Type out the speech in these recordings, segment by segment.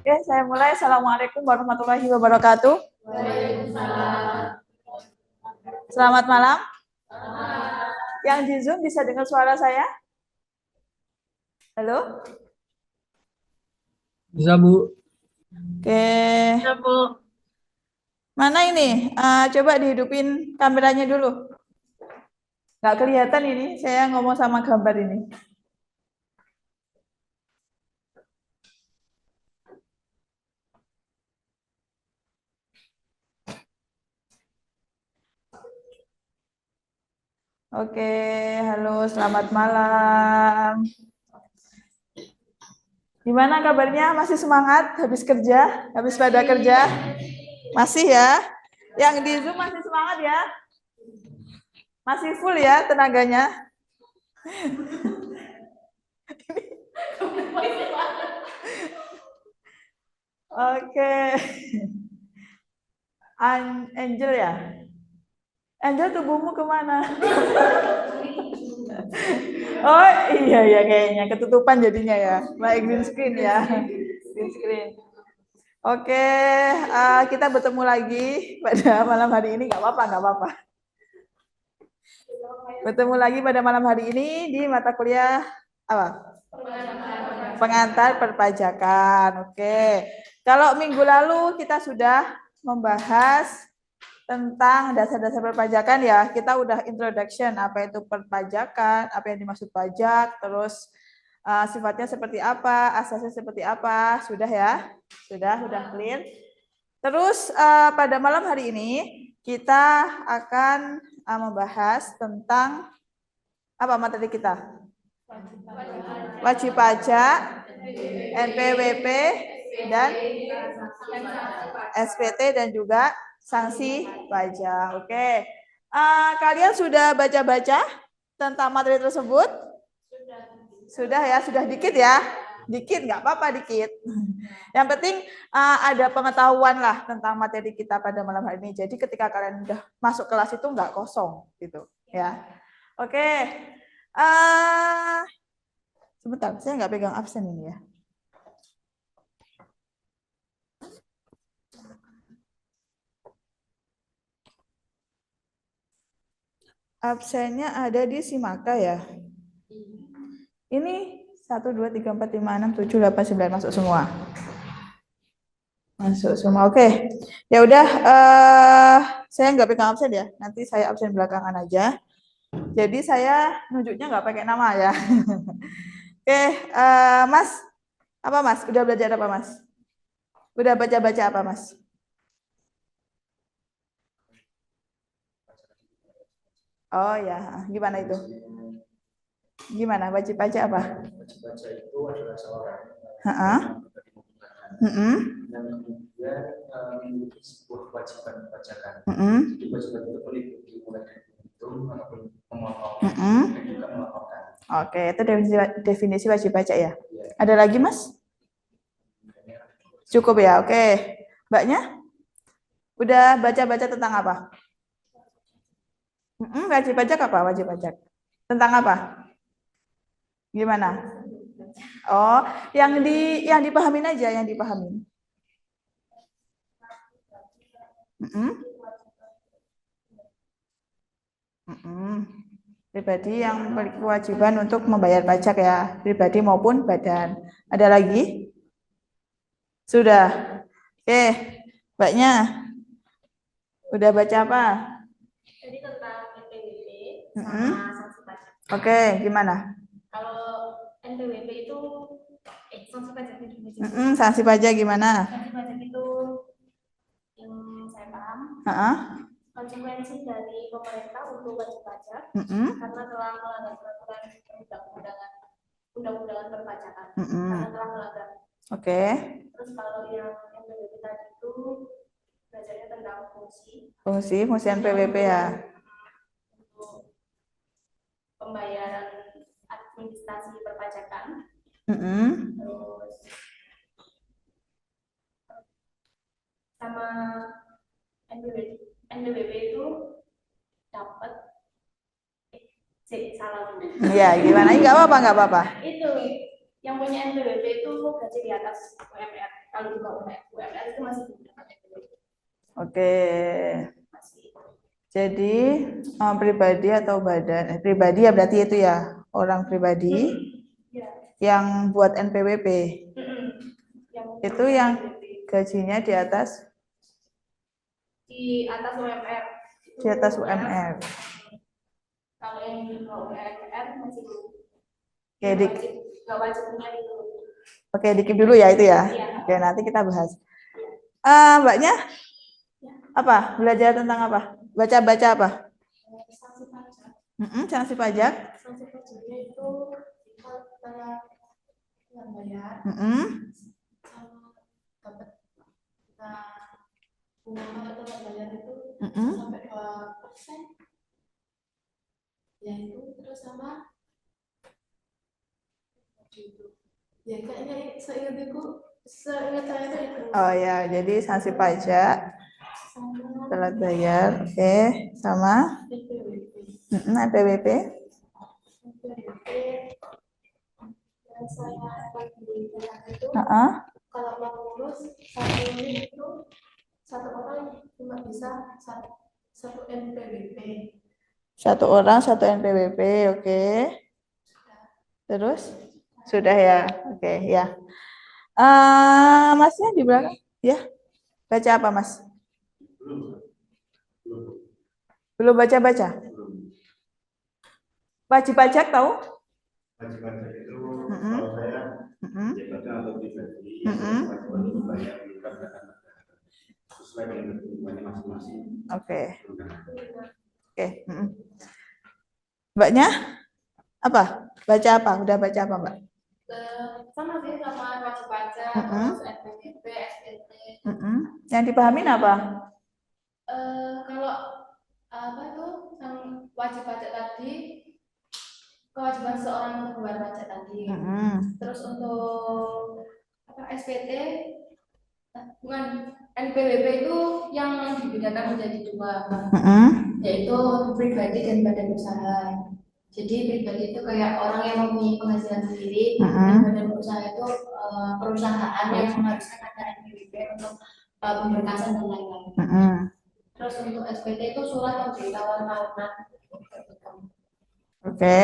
Oke, saya mulai. Assalamualaikum warahmatullahi wabarakatuh. Waalaikumsalam. Selamat malam. Yang di Zoom bisa dengar suara saya? Halo? Bisa, Bu. Oke. Bisa, Bu. Mana ini? Coba dihidupin kameranya dulu. Nggak kelihatan ini, saya ngomong sama gambar ini. Oke, halo, selamat malam. Gimana kabarnya? Masih semangat? Habis kerja? Habis pada kerja? Masih ya? Yang di Zoom masih semangat ya? Masih full ya tenaganya? Oke. Angel ya? Angel tubuhmu kemana? Oh iya kayaknya ketutupan jadinya ya. Baik green screen ya. Green screen. Oke, kita bertemu lagi pada malam hari ini. Nggak apa-apa. Bertemu lagi pada malam hari ini di mata kuliah apa? Pengantar perpajakan. Oke. Kalau minggu lalu kita sudah membahas tentang dasar-dasar perpajakan ya. Kita udah introduction apa itu perpajakan, apa yang dimaksud pajak, terus sifatnya seperti apa, asasnya seperti apa, sudah ya? Sudah clear. Terus pada malam hari ini kita akan membahas tentang apa materi kita? Wajib pajak, NPWP, dan SPT dan juga sanksi pajak. Oke. Kalian sudah baca-baca tentang materi tersebut? Sudah ya, sudah dikit ya. Dikit nggak apa-apa dikit. Yang penting ada pengetahuan lah tentang materi kita pada malam hari ini. Jadi ketika kalian udah masuk kelas itu nggak kosong gitu ya. Oke. Sebentar, saya nggak pegang absen ini ya. Absennya ada di Simaka ya. Ini 1, 2, 3, 4, 5, 6, 7, 8, 9 masuk semua. Masuk semua. Oke. Ya udah, saya nggak pegang absen ya. Nanti saya absen belakangan aja. Jadi saya nunjuknya nggak pakai nama ya. Oke, Mas. Apa Mas? Udah belajar apa Mas? Udah baca-baca apa Mas? Oh ya, gimana itu? Gimana? Wajib pajak apa? Wajib pajak itu adalah seorang yang kemudian memiliki sebuah kewajiban perpajakan. Jadi kewajiban itu meliputi mulai dari menghitung ataupun memotong dan juga melaporkan. Oke, itu definisi wajib pajak ya. Ada lagi Mas? Cukup ya, oke. Mbaknya? Udah baca-baca tentang apa? Wajib pajak apa? Wajib pajak. Tentang apa? Gimana? Oh, yang dipahamin aja, yang dipahamin. Pribadi yang memiliki kewajiban untuk membayar pajak ya, pribadi maupun badan. Ada lagi? Sudah. Oke, Mbaknya. Udah baca apa? Jadi tentang NPWP sama sanksi pajak. Oke, gimana? Kalau NPWP itu sanksi pajak itu. Sanksi pajak gimana? Sanksi pajak itu yang saya paham. Konsekuensi dari pemerintah untuk wajib pajak karena telah melanggar peraturan undang-undangan perpajakan. Karena telah melanggar. Oke. Terus kalau yang NPWP tadi itu belajarnya tentang Fungsi NPWP ya. Untuk pembayaran administrasi perpajakan. Terus sama NPWP itu dapat salah. Iya, gimana? Nggak apa-apa. Itu yang punya NPWP itu gaji di atas UMR. Kalau di bawah UMR itu masih dapat NPWP. Oke. Jadi pribadi atau badan pribadi ya berarti itu ya orang pribadi yang buat NPWP. Itu yang gajinya di atas UMR. Di atas UMR. Kalau yang di bawah UMR masih Oke, nggak wajib punya itu. Oke, dikip dulu ya itu ya. Oke, nanti kita bahas. Mbaknya apa? Belajar tentang apa? Baca-baca apa? Sanksi pajak. Sanksi pajak. Sanksi pajaknya itu kita yang bayar. Dapat kita uang atau bayar itu sampai 2%. Ya itu terus sama. Ya kayaknya seingat saya itu. Oh ya, jadi sanksi pajak telat bayar, oke, sama NPWP. Yang saya bagi itu, kalau mau ngurus satu unit itu satu orang cuma bisa satu NPWP. Satu orang satu NPWP, oke. Terus sudah ya, oke ya. Masnya di belakang, ya? Baca apa mas? Belum baca-baca? Wajib pajak tahu? Wajib pajak itu kalau saya jabatan atau pribadi wajib bayar sesuai dengan ketentuannya masing-masing. Oke. Mbaknya apa? Baca apa? Udah baca apa mbak? Sama sih sama wajib pajak, terus NPWP, SPT. Yang dipahamin apa? Kalau apa itu yang wajib pajak tadi, kewajiban seorang untuk membayar pajak tadi. Terus untuk apa SPT, bukan NPWP itu yang dibedakan menjadi dua, yaitu pribadi dan badan usaha. Jadi pribadi itu kayak orang yang mempunyai penghasilan sendiri, dan badan usaha itu perusahaan yang mengharuskan ada NPWP untuk pemberkasan dan lain-lain. Terus untuk SPT itu surat pemberitahuan tahunan. Oke.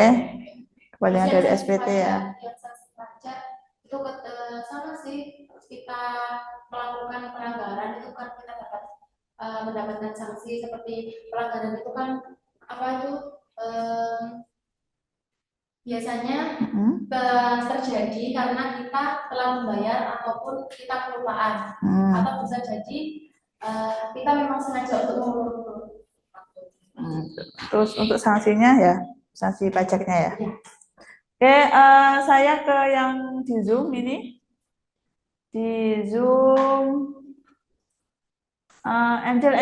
Kepanjangan dari SPT ya. Yang sanksi pajak itu sama sih, kita melakukan pelanggaran itu kan kita dapat mendapatkan sanksi. Seperti pelanggaran itu kan apa itu biasanya terjadi karena kita telah membayar ataupun kita kelupaan, atau bisa jadi kita memang sengaja untuk mengulur. Terus untuk sanksinya ya, sanksi pajaknya ya. Oke, saya ke yang di Zoom ini. Di Zoom, Angel.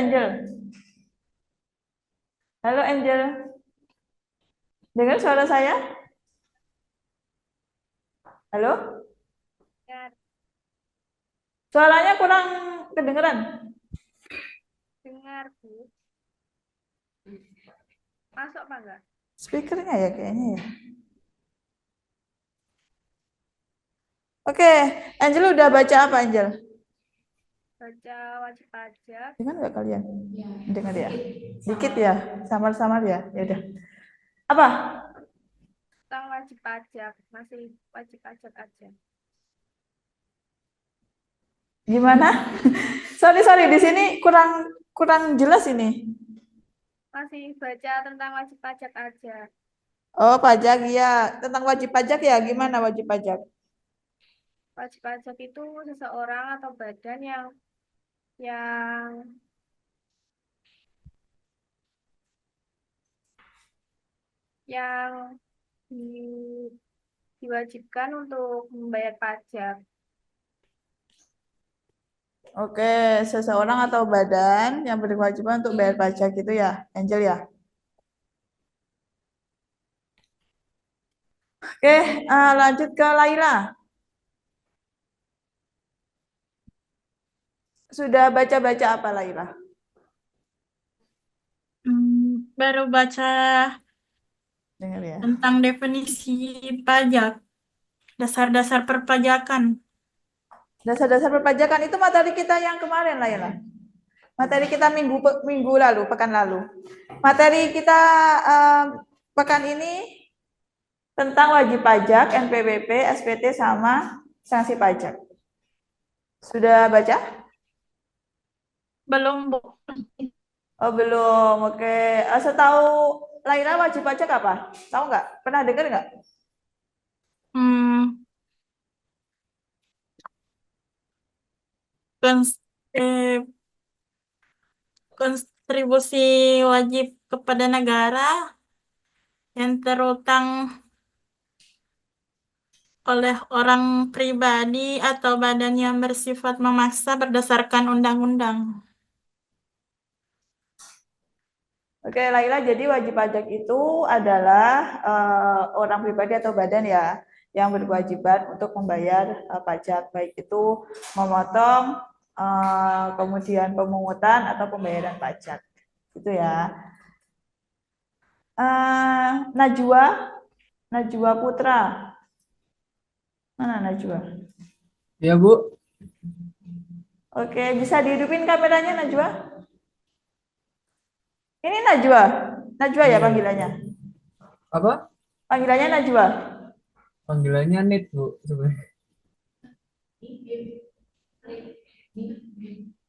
Halo Angel, dengar suara saya? Halo? Suaranya kurang kedengeran. Dengar Bu. Masuk apa enggak? Speakernya ya kayaknya ya. Oke, Angel udah baca apa Angel? Baca wajib pajak. Dengar nggak kalian? Ya. Dengar ya? Dikit ya? Samar-samar ya? Ya udah. Apa? Tentang wajib pajak, masih wajib pajak aja. Gimana? sorry di sini kurang jelas ini. Masih baca tentang wajib pajak aja. Oh, pajak ya. Tentang wajib pajak ya, gimana wajib pajak? Wajib pajak itu seseorang atau badan yang diwajibkan untuk membayar pajak. Oke, seseorang atau badan yang berkewajiban untuk bayar pajak itu ya, Angel ya. Oke, lanjut ke Laila. Sudah baca-baca apa Laila? Baru baca Dengar ya. tentang definisi pajak. Dasar-dasar perpajakan. Dasar-dasar perpajakan itu materi kita yang kemarin lah ya. Materi kita minggu lalu, pekan lalu. Materi kita pekan ini tentang wajib pajak, NPWP, SPT, sama sanksi pajak. Sudah baca? Belum, Bu. Oh, belum. Oke. Setahu Laila wajib pajak apa? Tahu nggak? Pernah dengar nggak? Hmm, kons- eh, kontribusi wajib kepada negara yang terutang oleh orang pribadi atau badan yang bersifat memaksa berdasarkan undang-undang. Oke, Laila, jadi wajib pajak itu adalah orang pribadi atau badan ya yang berkewajiban untuk membayar pajak, baik itu memotong, kemudian pemungutan atau pembayaran pajak, gitu ya. Najwa, Najwa Putra, mana Najwa? Ya, Bu. Oke, bisa dihidupin kameranya Najwa? Ini Najwa, Najwa ya panggilannya. Apa? Panggilannya Najwa. Panggilannya Nit, Bu. Sebenarnya.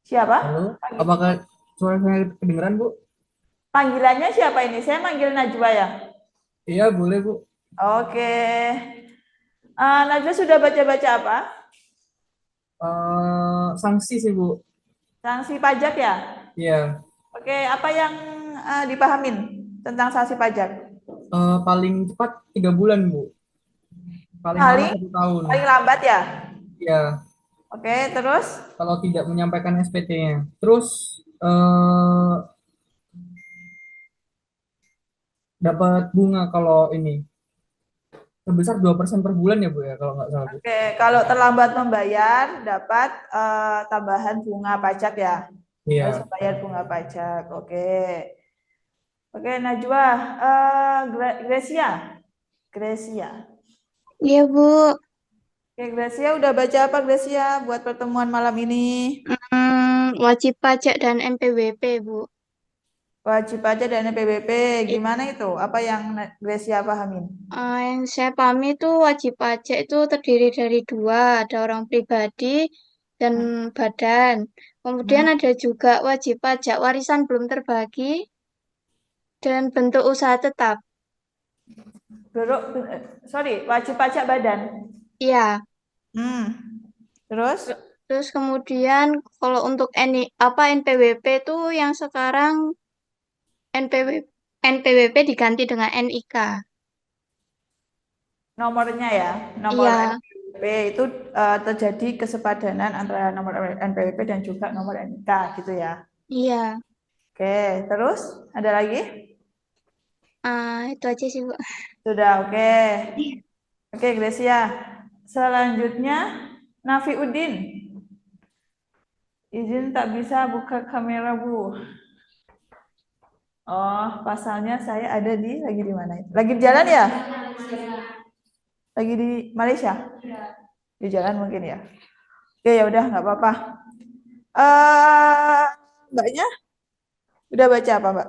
Siapa? Halo? Apakah suara saya kedengeran, Bu? Panggilannya siapa ini? Saya manggil Najwa ya. Iya, boleh, Bu. Oke. Najwa sudah baca-baca apa? Sanksi sih, Bu. Sanksi pajak ya? Iya. Oke, apa yang dipahamin tentang sanksi pajak? Paling cepat 3 bulan, Bu. Paling lama Paling 1 tahun. paling lambat ya? Iya. Oke, terus? Kalau tidak menyampaikan SPT-nya. Terus dapat bunga kalau ini sebesar 2% per bulan ya, Bu, ya, kalau nggak salah, Bu. Oke, kalau terlambat membayar dapat tambahan bunga pajak ya? Harus Iya. bayar bunga pajak. Oke. Oke, Najwa, Gracia. Gracia. Iya, Bu. Oke, Gracia udah baca apa Gracia buat pertemuan malam ini? Wajib pajak dan NPWP, Bu. Wajib pajak dan PBP, gimana itu? Apa yang Gracia pahamin? Yang saya pahami itu wajib pajak itu terdiri dari dua, ada orang pribadi dan badan. Kemudian ada juga wajib pajak warisan belum terbagi dan bentuk usaha tetap. Wajib pajak badan. Iya. Terus? Terus kemudian kalau untuk NPWP itu yang sekarang NPWP diganti dengan NIK. Nomornya ya, nomor Iya. NPWP itu terjadi kesepadanan antara nomor NPWP dan juga nomor NIK gitu ya. Iya. Oke, terus ada lagi? Itu aja sih, Bu. Sudah, oke. Oke, Gracia. Selanjutnya, Nafiuddin. Izin tak bisa buka kamera, Bu. Oh, pasalnya saya ada lagi di mana? Lagi di jalan ya? Lagi di Malaysia? Di jalan mungkin ya. Oke, ya udah nggak apa-apa. Mbaknya udah baca apa, Mbak?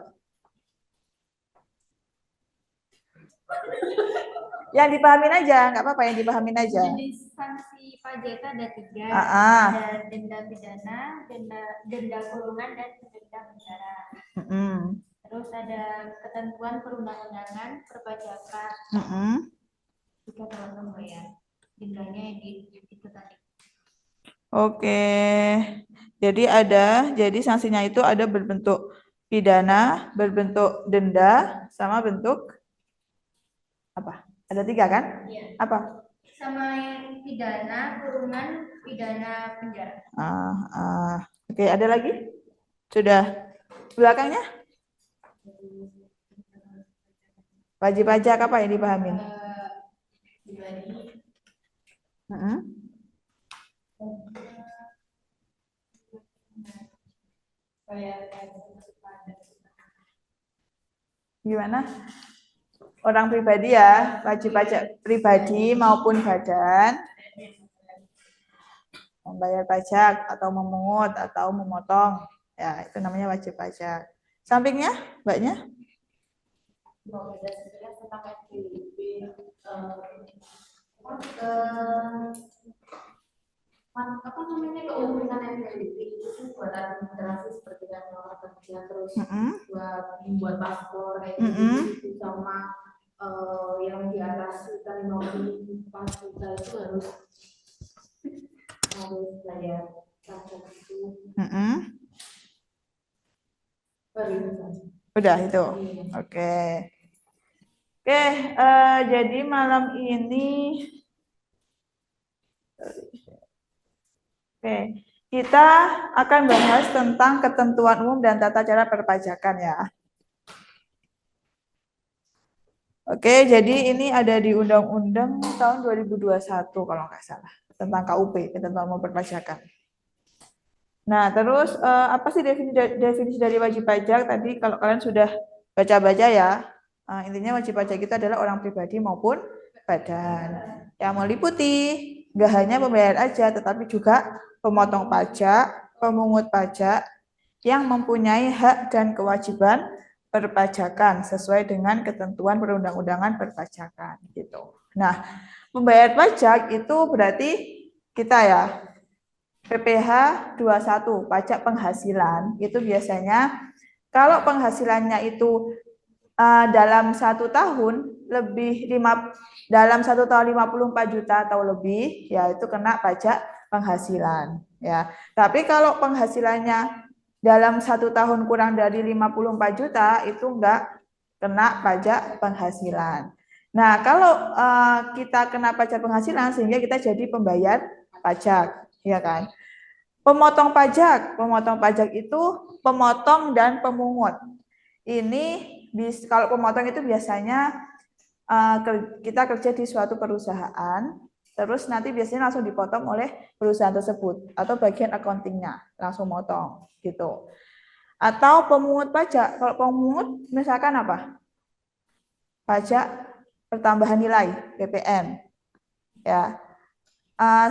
Yang dipahamin aja, nggak apa-apa, yang dipahamin aja. Jenis sanksi pajak itu ada 3. Ah. Ada denda pidana, denda kurungan, dan denda penjara. Terus ada ketentuan perundang-undangan perpajakan. Jika telah membayar, dendanya itu tadi. Oke. Jadi sanksinya itu ada berbentuk pidana, berbentuk denda, sama bentuk apa? Ada 3 kan? Iya. Apa? Sama yang pidana, kurungan, pidana penjara. Oke, ada lagi? Sudah. Belakangnya? Wajib pajak apa yang dipahamin? Gimana? Orang pribadi ya, wajib pajak pribadi maupun badan membayar pajak atau memungut atau memotong. Ya, itu namanya wajib pajak. Sampingnya, Mbaknya? Mau beda sekilas tentang PSBB, apa namanya keuntungan NPWP itu buat administrasi seperti yang orang kerja terus buat membuat paspor kayak gitu sama yang di atas kita 54 juta itu harus bayar pajak itu. Udah itu. Oke. Oke, jadi malam ini kita akan bahas tentang ketentuan umum dan tata cara perpajakan ya. Oke, jadi ini ada di Undang-Undang tahun 2021 kalau nggak salah tentang KUP, ketentuan umum perpajakan. Nah, terus apa sih definisi dari wajib pajak? Tadi kalau kalian sudah baca-baca ya, intinya wajib pajak itu adalah orang pribadi maupun badan. Yang meliputi nggak hanya pembayar aja, tetapi juga pemotong pajak, pemungut pajak yang mempunyai hak dan kewajiban perpajakan sesuai dengan ketentuan perundang-undangan perpajakan gitu. Nah, membayar pajak itu berarti kita ya PPh 21 pajak penghasilan itu biasanya kalau penghasilannya itu dalam 1 tahun dalam 1 tahun 54 juta atau lebih ya itu kena pajak penghasilan ya. Tapi kalau penghasilannya dalam 1 tahun kurang dari 54 juta itu enggak kena pajak penghasilan. Nah, kalau kita kena pajak penghasilan sehingga kita jadi pembayar pajak, ya kan? Pemotong pajak itu pemotong dan pemungut. Ini kalau pemotong itu biasanya kita kerja di suatu perusahaan, terus nanti biasanya langsung dipotong oleh perusahaan tersebut atau bagian accountingnya langsung motong gitu. Atau pemungut pajak, kalau pemungut misalkan apa? Pajak pertambahan nilai PPN. Ya,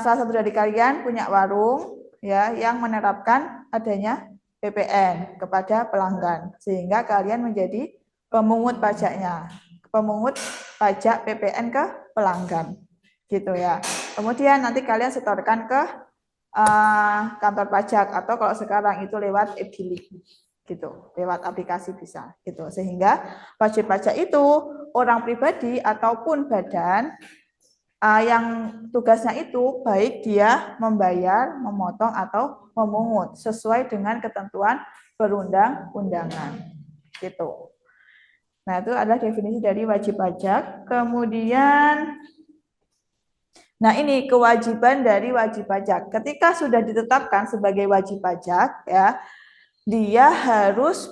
salah satu dari kalian punya warung ya yang menerapkan adanya PPN kepada pelanggan sehingga kalian menjadi pemungut pajaknya, pemungut pajak PPN ke pelanggan gitu ya. Kemudian nanti kalian setorkan ke kantor pajak atau kalau sekarang itu lewat e-billing gitu, lewat aplikasi bisa gitu. Sehingga wajib pajak itu orang pribadi ataupun badan yang tugasnya itu baik dia membayar, memotong atau memungut sesuai dengan ketentuan perundang-undangan gitu. Nah, itu adalah definisi dari wajib pajak. Kemudian nah, ini kewajiban dari wajib pajak. Ketika sudah ditetapkan sebagai wajib pajak ya, dia harus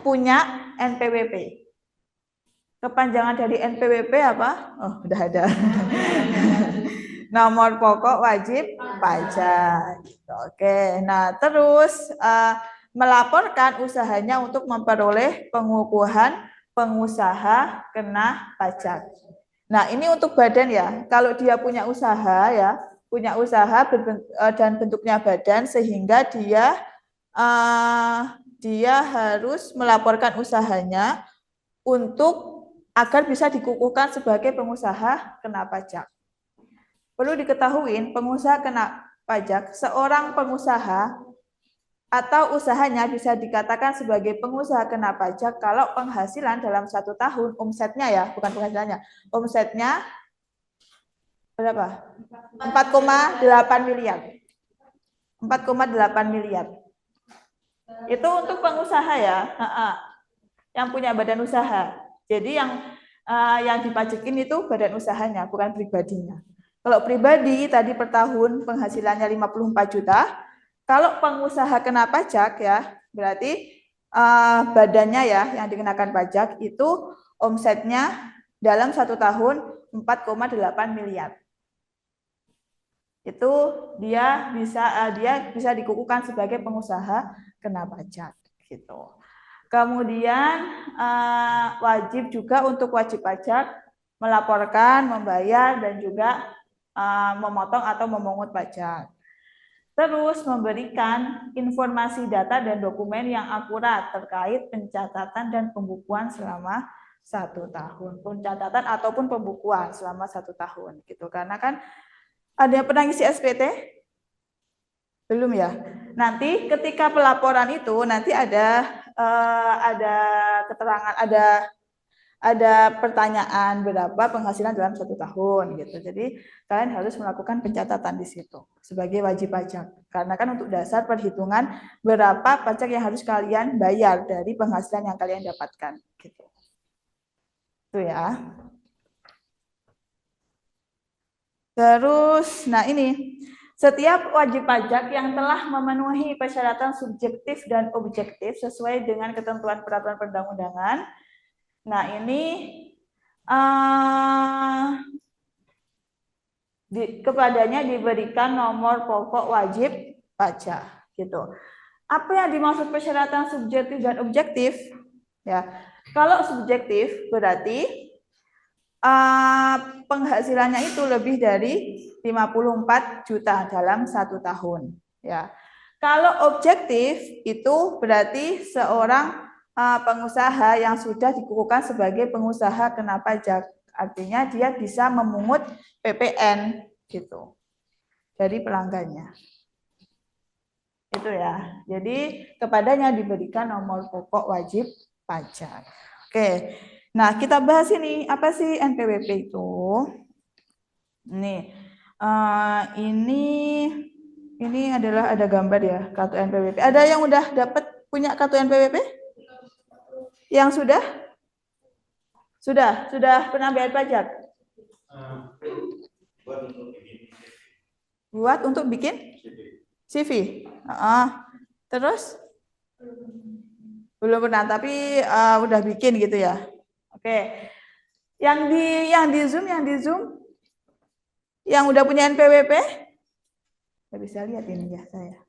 punya NPWP. Kepanjangan dari NPWP apa? Oh, udah ada. Nomor pokok wajib pajak. Oke, nah terus melaporkan usahanya untuk memperoleh pengukuhan pengusaha kena pajak. Nah, ini untuk badan ya. Kalau dia punya usaha ya, punya usaha dan bentuknya badan sehingga dia harus melaporkan usahanya untuk agar bisa dikukuhkan sebagai pengusaha kena pajak. Perlu diketahui, pengusaha kena pajak, seorang pengusaha atau usahanya bisa dikatakan sebagai pengusaha kena pajak kalau penghasilan dalam 1 tahun, omsetnya ya, bukan penghasilannya, omsetnya berapa? 4,8 miliar. 4,8 miliar. Itu untuk pengusaha ya, yang punya badan usaha. Jadi yang dipajakin itu badan usahanya, bukan pribadinya. Kalau pribadi tadi per tahun penghasilannya 54 juta, kalau pengusaha kena pajak ya, berarti badannya ya yang dikenakan pajak itu omsetnya dalam 1 tahun 4,8 miliar. Itu dia bisa dikukuhkan sebagai pengusaha kena pajak gitu. Kemudian wajib juga untuk wajib pajak melaporkan, membayar, dan juga memotong atau memungut pajak. Terus memberikan informasi data dan dokumen yang akurat terkait pencatatan dan pembukuan selama 1 tahun. Pencatatan ataupun pembukuan selama 1 tahun gitu. Karena kan ada yang pernah ngisi SPT? Belum ya? Nanti ketika pelaporan itu nanti ada keterangan, ada pertanyaan berapa penghasilan dalam 1 tahun gitu. Jadi kalian harus melakukan pencatatan di situ sebagai wajib pajak. Karena kan untuk dasar perhitungan berapa pajak yang harus kalian bayar dari penghasilan yang kalian dapatkan gitu. Itu ya. Terus, nah ini setiap wajib pajak yang telah memenuhi persyaratan subjektif dan objektif sesuai dengan ketentuan peraturan perundang-undangan. Nah, ini kepadanya diberikan nomor pokok wajib pajak gitu. Apa yang dimaksud persyaratan subjektif dan objektif? Ya, kalau subjektif berarti penghasilannya itu lebih dari 54 juta dalam 1 tahun. Ya, kalau objektif itu berarti seorang pengusaha yang sudah dikukuhkan sebagai pengusaha kena pajak, artinya dia bisa memungut PPN gitu dari pelanggannya. Itu ya. Jadi kepadanya diberikan nomor pokok wajib pajak. Oke. Nah, kita bahas ini apa sih NPWP itu? Nih, ini adalah ada gambar ya kartu NPWP. Ada yang udah dapat punya kartu NPWP? Yang sudah? Sudah pernah bayar pajak? Buat untuk bikin CV. Terus? Belum pernah, tapi udah bikin gitu ya. Oke. Yang di Zoom, yang udah punya NPWP? Nggak bisa lihat ini ya saya.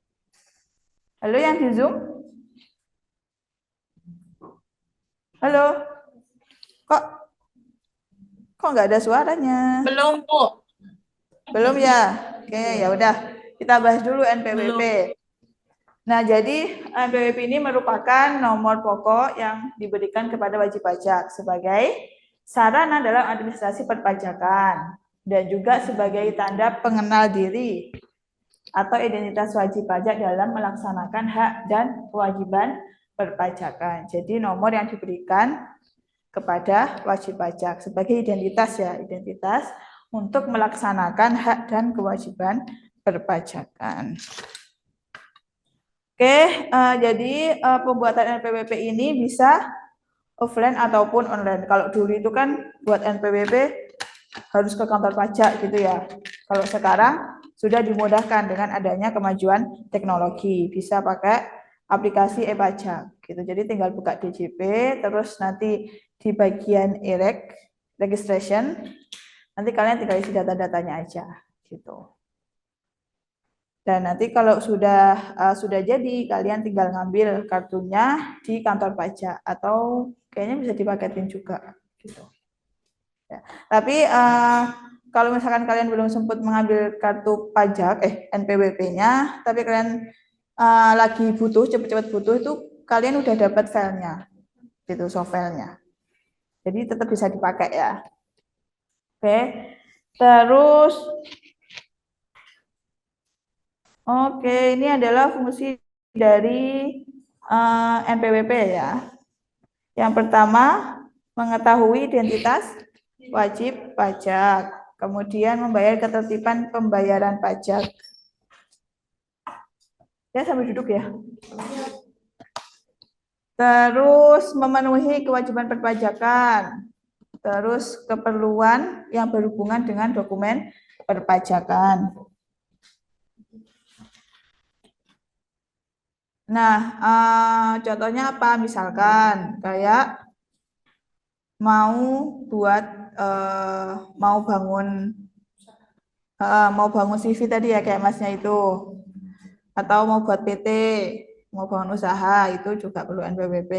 Halo yang di Zoom? Halo? Kok nggak ada suaranya? Belum, Bu. Belum ya? Oke, ya udah. Kita bahas dulu NPWP. Belum. Nah, jadi NPWP ini merupakan nomor pokok yang diberikan kepada wajib pajak sebagai sarana dalam administrasi perpajakan dan juga sebagai tanda pengenal diri atau identitas wajib pajak dalam melaksanakan hak dan kewajiban perpajakan. Jadi nomor yang diberikan kepada wajib pajak sebagai identitas ya, identitas untuk melaksanakan hak dan kewajiban perpajakan. Oke, jadi pembuatan NPWP ini bisa offline ataupun online. Kalau dulu itu kan buat NPWP harus ke kantor pajak gitu ya. Kalau sekarang sudah dimudahkan dengan adanya kemajuan teknologi, bisa pakai aplikasi e-pajak gitu. Jadi tinggal buka DJP, terus nanti di bagian registration, nanti kalian tinggal isi data-datanya aja gitu. Dan nanti kalau sudah jadi, kalian tinggal ngambil kartunya di kantor pajak atau kayaknya bisa dipaketin juga gitu. Ya. Tapi kalau misalkan kalian belum sempat mengambil kartu pajak NPWP-nya, tapi kalian lagi butuh, cepet-cepet butuh, itu kalian udah dapat filenya gitu, soft filenya. Jadi tetap bisa dipakai ya. Oke. Terus ini adalah fungsi dari NPWP ya. Yang pertama, mengetahui identitas wajib pajak. Kemudian membayar ketertiban pembayaran pajak. Ya, sambil duduk ya. Terus memenuhi kewajiban perpajakan. Terus keperluan yang berhubungan dengan dokumen perpajakan. Nah, contohnya apa? Misalkan kayak mau bangun CV tadi ya kayak masnya itu, atau mau buat PT mau bangun usaha itu juga perlu NPWP.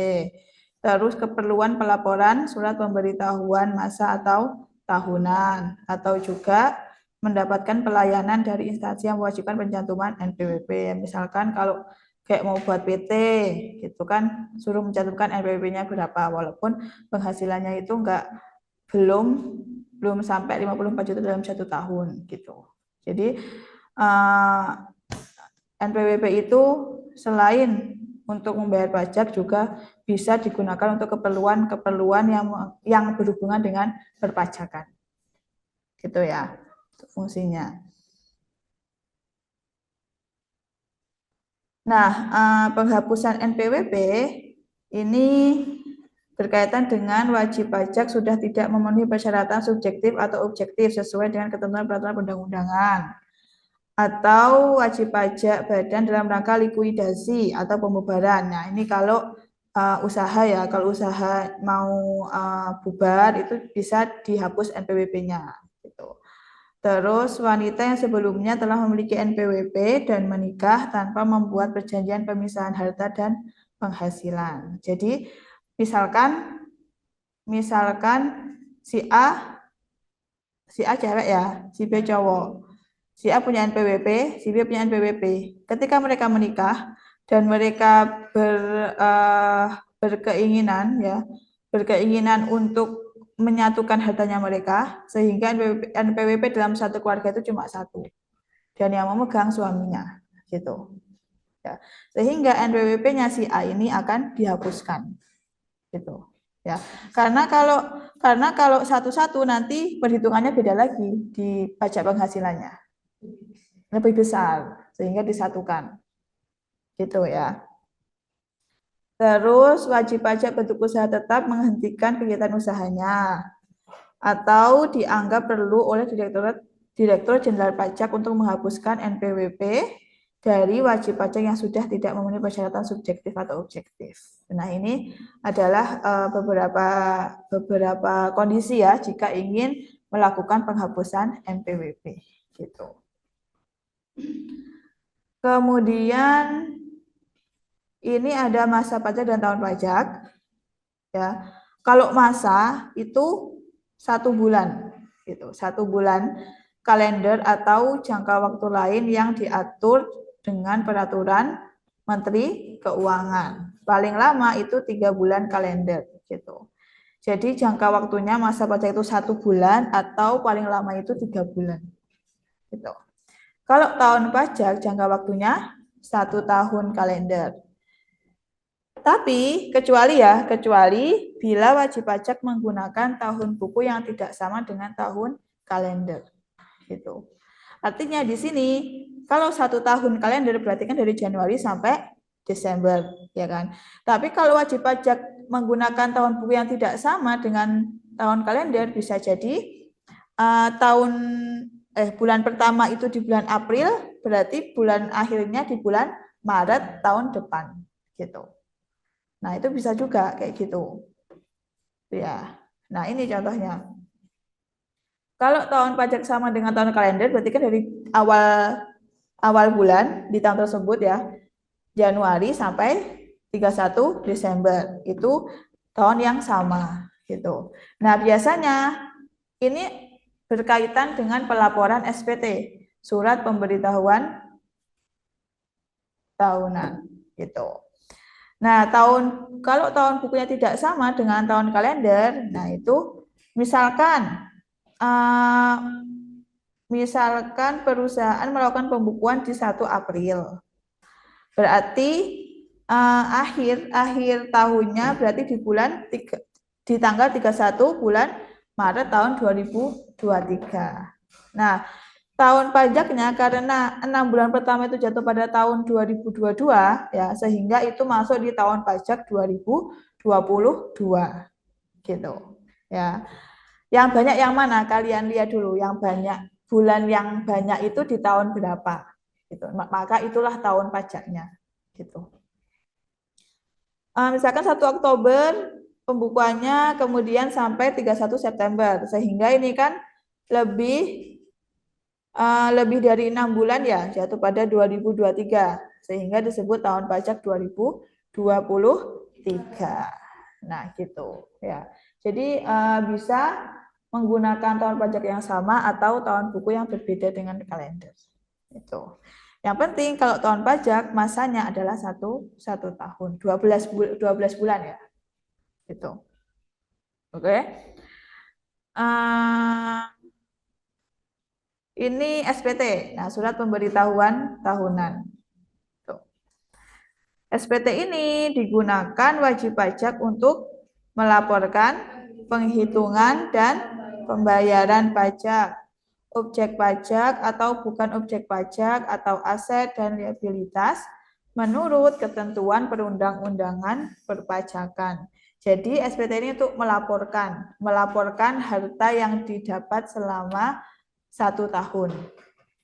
Terus keperluan pelaporan surat pemberitahuan masa atau tahunan, atau juga mendapatkan pelayanan dari instansi yang mewajibkan pencantuman NPWP. Misalkan kalau kayak mau buat PT gitu kan, suruh mencantumkan NPWP-nya berapa, walaupun penghasilannya itu belum sampai 54 juta dalam 1 tahun gitu. Jadi NPWP itu selain untuk membayar pajak juga bisa digunakan untuk keperluan yang berhubungan dengan perpajakan. Gitu ya, fungsinya. Nah, penghapusan NPWP ini berkaitan dengan wajib pajak sudah tidak memenuhi persyaratan subjektif atau objektif sesuai dengan ketentuan peraturan perundang-undangan, atau wajib pajak badan dalam rangka likuidasi atau pembubaran. Nah, ini kalau usaha ya, kalau usaha mau bubar itu bisa dihapus NPWP-nya gitu. Terus wanita yang sebelumnya telah memiliki NPWP dan menikah tanpa membuat perjanjian pemisahan harta dan penghasilan. Jadi misalkan si A cewek ya, si B cowok. Si A punya NPWP, si B punya NPWP. Ketika mereka menikah dan mereka berkeinginan untuk menyatukan hartanya mereka, sehingga NPWP dalam satu keluarga itu cuma satu, dan yang memegang suaminya, gitu. Ya. Sehingga NPWP-nya si A ini akan dihapuskan, gitu. Ya, karena kalau satu-satu nanti perhitungannya beda lagi di pajak penghasilannya, lebih besar, sehingga disatukan, gitu ya. Terus wajib pajak bentuk usaha tetap menghentikan kegiatan usahanya atau dianggap perlu oleh Direktur Jenderal Pajak untuk menghapuskan NPWP dari wajib pajak yang sudah tidak memenuhi persyaratan subjektif atau objektif. Nah, ini adalah beberapa kondisi ya jika ingin melakukan penghapusan NPWP gitu. Kemudian ini ada masa pajak dan tahun pajak. Ya, kalau masa itu 1 bulan, gitu, 1 bulan kalender atau jangka waktu lain yang diatur dengan peraturan Menteri Keuangan. Paling lama itu 3 bulan kalender, gitu. Jadi jangka waktunya masa pajak itu 1 bulan atau paling lama itu 3 bulan, gitu. Kalau tahun pajak jangka waktunya 1 tahun kalender. Tapi kecuali bila wajib pajak menggunakan tahun buku yang tidak sama dengan tahun kalender, gitu. Artinya di sini kalau 1 tahun kalender berarti kan dari Januari sampai Desember, ya kan. Tapi kalau wajib pajak menggunakan tahun buku yang tidak sama dengan tahun kalender, bisa jadi bulan pertama itu di bulan April, berarti bulan akhirnya di bulan Maret tahun depan, gitu. Nah, itu bisa juga kayak gitu. Ya. Nah, ini contohnya. Kalau tahun pajak sama dengan tahun kalender, berarti kan dari awal bulan di tahun tersebut ya, Januari sampai 31 Desember. Itu tahun yang sama gitu. Nah, biasanya ini berkaitan dengan pelaporan SPT, surat pemberitahuan tahunan gitu. Nah, kalau tahun bukunya tidak sama dengan tahun kalender, nah itu misalkan perusahaan melakukan pembukuan di 1 April. Berarti akhir tahunnya berarti di tanggal 31 bulan Maret tahun 2023. Nah, tahun pajaknya karena 6 bulan pertama itu jatuh pada tahun 2022 ya, sehingga itu masuk di tahun pajak 2022 gitu ya. Yang banyak yang mana? Kalian lihat dulu yang banyak, bulan yang banyak itu di tahun berapa gitu. Maka itulah tahun pajaknya gitu. Misalkan 1 Oktober pembukuannya kemudian sampai 31 September, sehingga ini kan lebih dari 6 bulan ya, jatuh pada 2023, sehingga disebut tahun pajak 2023. Nah, gitu ya. Jadi bisa menggunakan tahun pajak yang sama atau tahun buku yang berbeda dengan kalender. Itu. Yang penting kalau tahun pajak masanya adalah satu tahun, 12 bulan ya. Gitu. Oke. Ini SPT. Nah, surat pemberitahuan tahunan. Tuh. SPT ini digunakan wajib pajak untuk melaporkan penghitungan dan pembayaran pajak, objek pajak atau bukan objek pajak atau aset dan liabilitas menurut ketentuan perundang-undangan perpajakan. Jadi SPT ini untuk melaporkan harta yang didapat selama 1 tahun.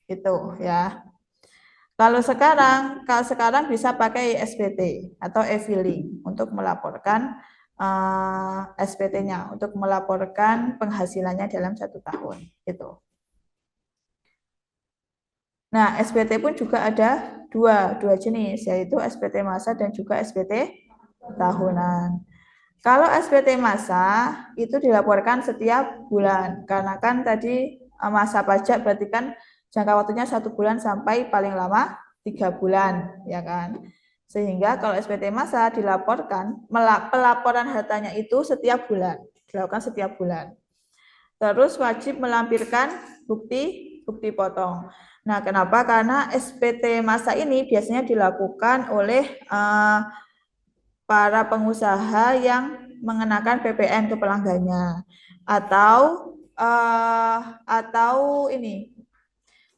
Itu ya. Kalau sekarang bisa pakai SPT atau e-filing untuk melaporkan SPT-nya, untuk melaporkan penghasilannya dalam 1 tahun. Itu. Nah, SPT pun juga ada dua jenis, yaitu SPT masa dan juga SPT tahunan. Kalau SPT masa itu dilaporkan setiap bulan, karena kan tadi masa pajak berarti kan jangka waktunya 1 bulan sampai paling lama 3 bulan, ya kan? Sehingga kalau SPT masa dilaporkan, pelaporan hartanya itu setiap bulan, dilakukan setiap bulan. Terus wajib melampirkan bukti potong. Nah, kenapa? Karena SPT masa ini biasanya dilakukan oleh para pengusaha yang mengenakan PPN ke pelanggannya, atau ini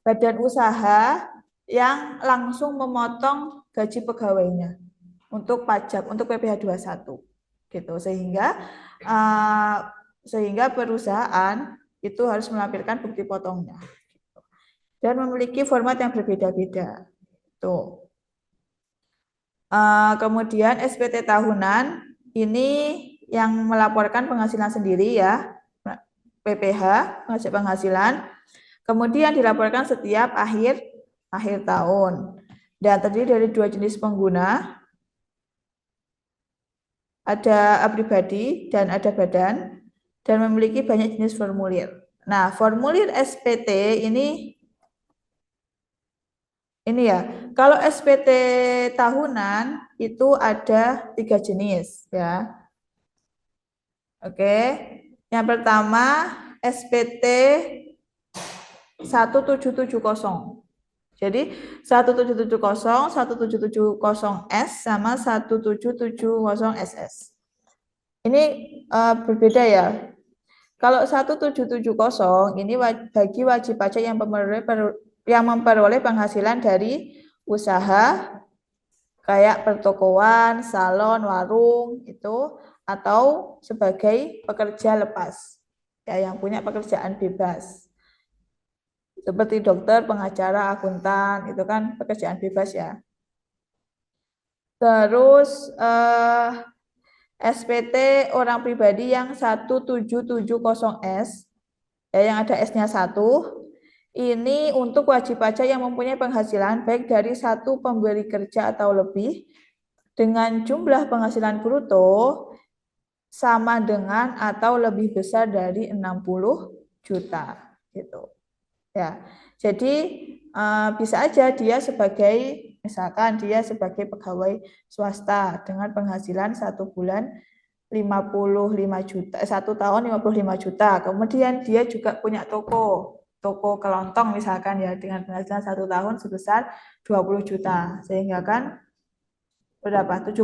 badan usaha yang langsung memotong gaji pegawainya untuk pajak, untuk PPh 21 gitu, sehingga perusahaan itu harus melampirkan bukti potongnya dan memiliki format yang berbeda-beda. Tuh. Kemudian SPT tahunan ini yang melaporkan penghasilan sendiri ya, PPh, penghasilan. Kemudian dilaporkan setiap akhir tahun. Dan terdiri dari 2 jenis pengguna. Ada pribadi dan ada badan, dan memiliki banyak jenis formulir. Nah, formulir SPT ini ya, kalau SPT tahunan itu ada 3 jenis ya. Oke, yang pertama SPT 1770. Jadi 1770, 1770S sama 1770SS. Ini berbeda ya. Kalau 1770 ini bagi wajib pajak yang memperoleh penghasilan dari usaha kayak pertokoan, salon, warung itu, atau sebagai pekerja lepas ya, yang punya pekerjaan bebas seperti dokter, pengacara, akuntan, itu kan pekerjaan bebas ya. Terus SPT orang pribadi yang 1770S ya, yang ada S-nya 1, ini untuk wajib pajak yang mempunyai penghasilan baik dari 1 pemberi kerja atau lebih dengan jumlah penghasilan bruto sama dengan atau lebih besar dari 60 juta gitu. Ya. Jadi bisa aja dia misalkan dia sebagai pegawai swasta dengan penghasilan 1 bulan 55 juta, 1 tahun 55 juta. Kemudian dia juga punya toko kelontong misalkan ya, dengan penghasilan 1 tahun sebesar 20 juta. Sehingga kan berapa? 75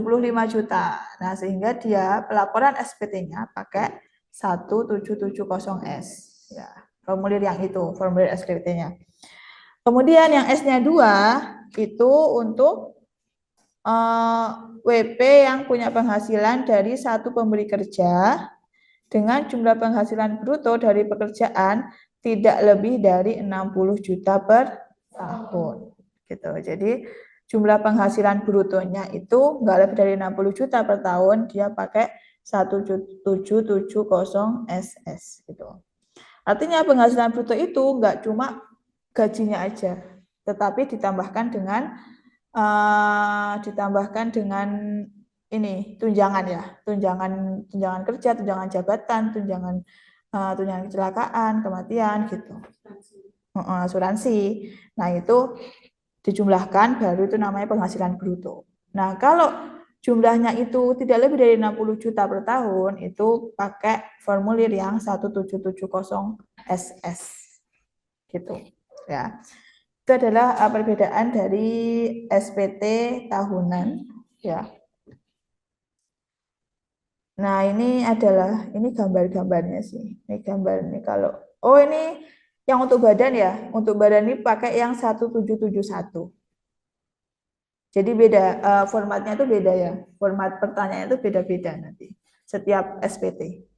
juta. Nah, sehingga dia pelaporan SPT-nya pakai 1770S ya. Formulir yang itu, formulir SPT-nya. Kemudian yang S-nya 2 itu untuk WP yang punya penghasilan dari 1 pemberi kerja dengan jumlah penghasilan bruto dari pekerjaan tidak lebih dari 60 juta per tahun. Gitu. Jadi jumlah penghasilan brutonya itu nggak lebih dari 60 juta per tahun, dia pakai 1770SS gitu. Artinya penghasilan bruto itu nggak cuma gajinya aja, tetapi ditambahkan dengan ditambahkan dengan ini tunjangan ya, tunjangan kerja, tunjangan jabatan, tunjangan kecelakaan, kematian gitu. Asuransi. Nah, itu dijumlahkan baru itu namanya penghasilan bruto. Nah, kalau jumlahnya itu tidak lebih dari 60 juta per tahun, itu pakai formulir yang 1770 SS. Gitu ya. Itu adalah perbedaan dari SPT tahunan ya. Nah, ini gambar-gambarnya sih. Ini gambar ini kalau ini yang untuk badan ya. Untuk badan ini pakai yang 1771. Jadi beda formatnya itu beda ya. Format pertanyaan itu beda-beda nanti setiap SPT.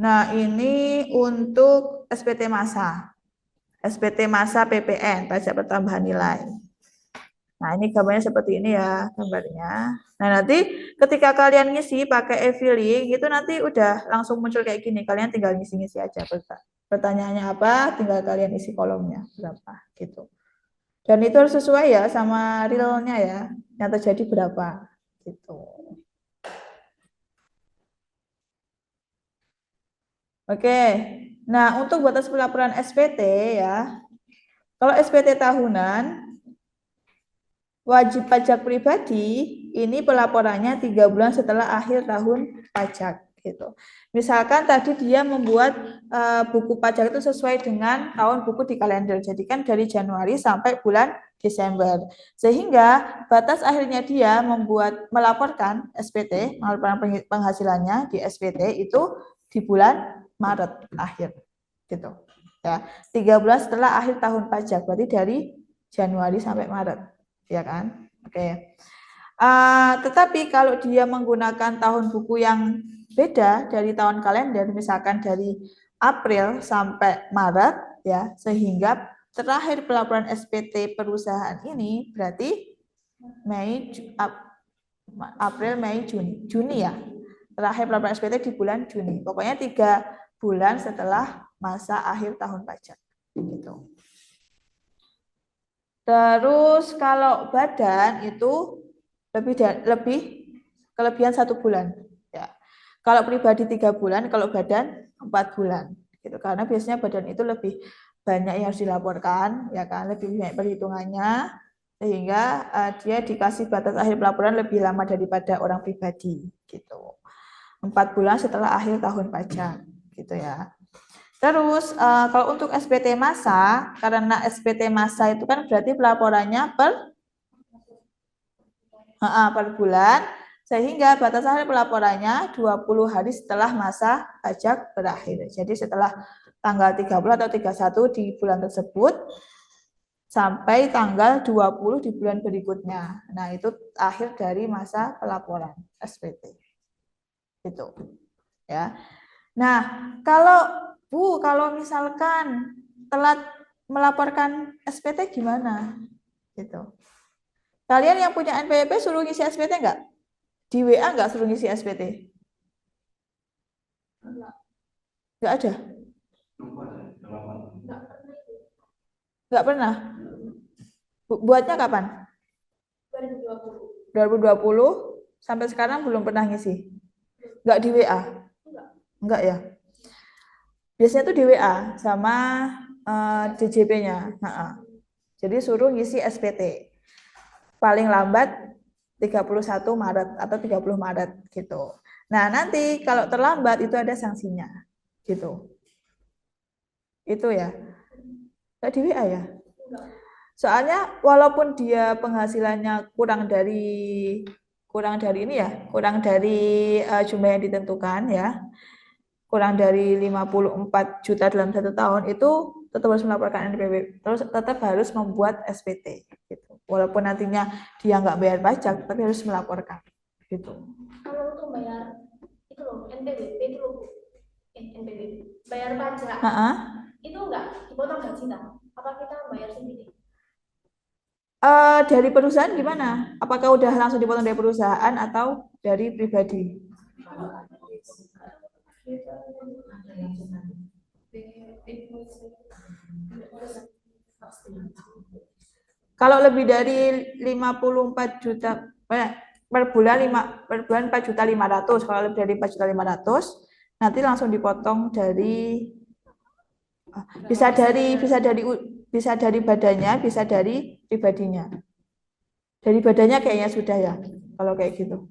Nah, ini untuk SPT massa. SPT massa PPN, pajak pertambahan nilai. Nah, ini gambarnya seperti ini ya, gambarnya. Nah, nanti ketika kalian ngisi pakai e-filing, itu nanti udah langsung muncul kayak gini. Kalian tinggal ngisi-ngisi aja. Pertanyaannya apa, tinggal kalian isi kolomnya berapa, gitu. Dan itu harus sesuai ya sama realnya ya, yang terjadi berapa, gitu. Oke, nah untuk batas pelaporan SPT ya, kalau SPT tahunan, wajib pajak pribadi ini pelaporannya 3 bulan setelah akhir tahun pajak gitu. Misalkan tadi dia membuat buku pajak itu sesuai dengan tahun buku di kalender. Jadi kan dari Januari sampai bulan Desember. Sehingga batas akhirnya dia melaporkan SPT, melaporkan penghasilannya di SPT itu di bulan Maret akhir gitu. Ya, 3 bulan setelah akhir tahun pajak, berarti dari Januari sampai Maret. Ya kan? Oke. Tetapi kalau dia menggunakan tahun buku yang beda dari tahun kalender, misalkan dari April sampai Maret, ya, sehingga terakhir pelaporan SPT perusahaan ini berarti April, Mei, Juni ya. Terakhir pelaporan SPT di bulan Juni. Pokoknya 3 bulan setelah masa akhir tahun pajak. Gitu. Terus kalau badan itu lebih kelebihan 1 bulan. Ya. Kalau pribadi 3 bulan, kalau badan 4 bulan. Gitu. Karena biasanya badan itu lebih banyak yang harus dilaporkan, ya kan, lebih banyak perhitungannya, sehingga dia dikasih batas akhir pelaporan lebih lama daripada orang pribadi. Gitu. 4 bulan setelah akhir tahun pajak. Gitu ya. Terus kalau untuk SPT massa, karena SPT massa itu kan berarti pelaporannya per bulan, sehingga batas akhir pelaporannya 20 hari setelah masa pajak berakhir. Jadi setelah tanggal 30 atau 31 di bulan tersebut sampai tanggal 20 di bulan berikutnya. Nah, itu akhir dari masa pelaporan SPT. Gitu. Ya. Nah, kalau misalkan telat melaporkan SPT gimana? Gitu. Kalian yang punya NPWP suruh ngisi SPT enggak? Di WA enggak suruh ngisi SPT? Enggak ada? Enggak pernah? Buatnya kapan? 2020 sampai sekarang belum pernah ngisi? Enggak di WA? Enggak ya? Biasanya tuh di WA sama DJP-nya. Jadi suruh ngisi SPT. Paling lambat 31 Maret atau 30 Maret gitu. Nah, nanti kalau terlambat itu ada sanksinya. Gitu. Itu ya. Enggak di WA ya? Soalnya walaupun dia penghasilannya kurang dari ini ya, kurang dari jumlah yang ditentukan ya. Kurang dari 54 juta dalam 1 tahun itu tetap harus melaporkan NPWP, terus tetap harus membuat SPT gitu. Walaupun nantinya dia nggak bayar pajak, tapi harus melaporkan gitu. Kalau untuk bayar itu loh NPWP itu loh NPWP bayar pajak itu nggak dipotong gaji kan? Apa kita bayar sendiri? Dari perusahaan gimana? Apakah udah langsung dipotong dari perusahaan atau dari pribadi? Kalau lebih dari 54 juta per bulan 4.500.000. Kalau lebih dari 4.500.000 nanti langsung dipotong dari bisa dari badannya, bisa dari pribadinya. Dari badannya kayaknya sudah ya, kalau kayak gitu.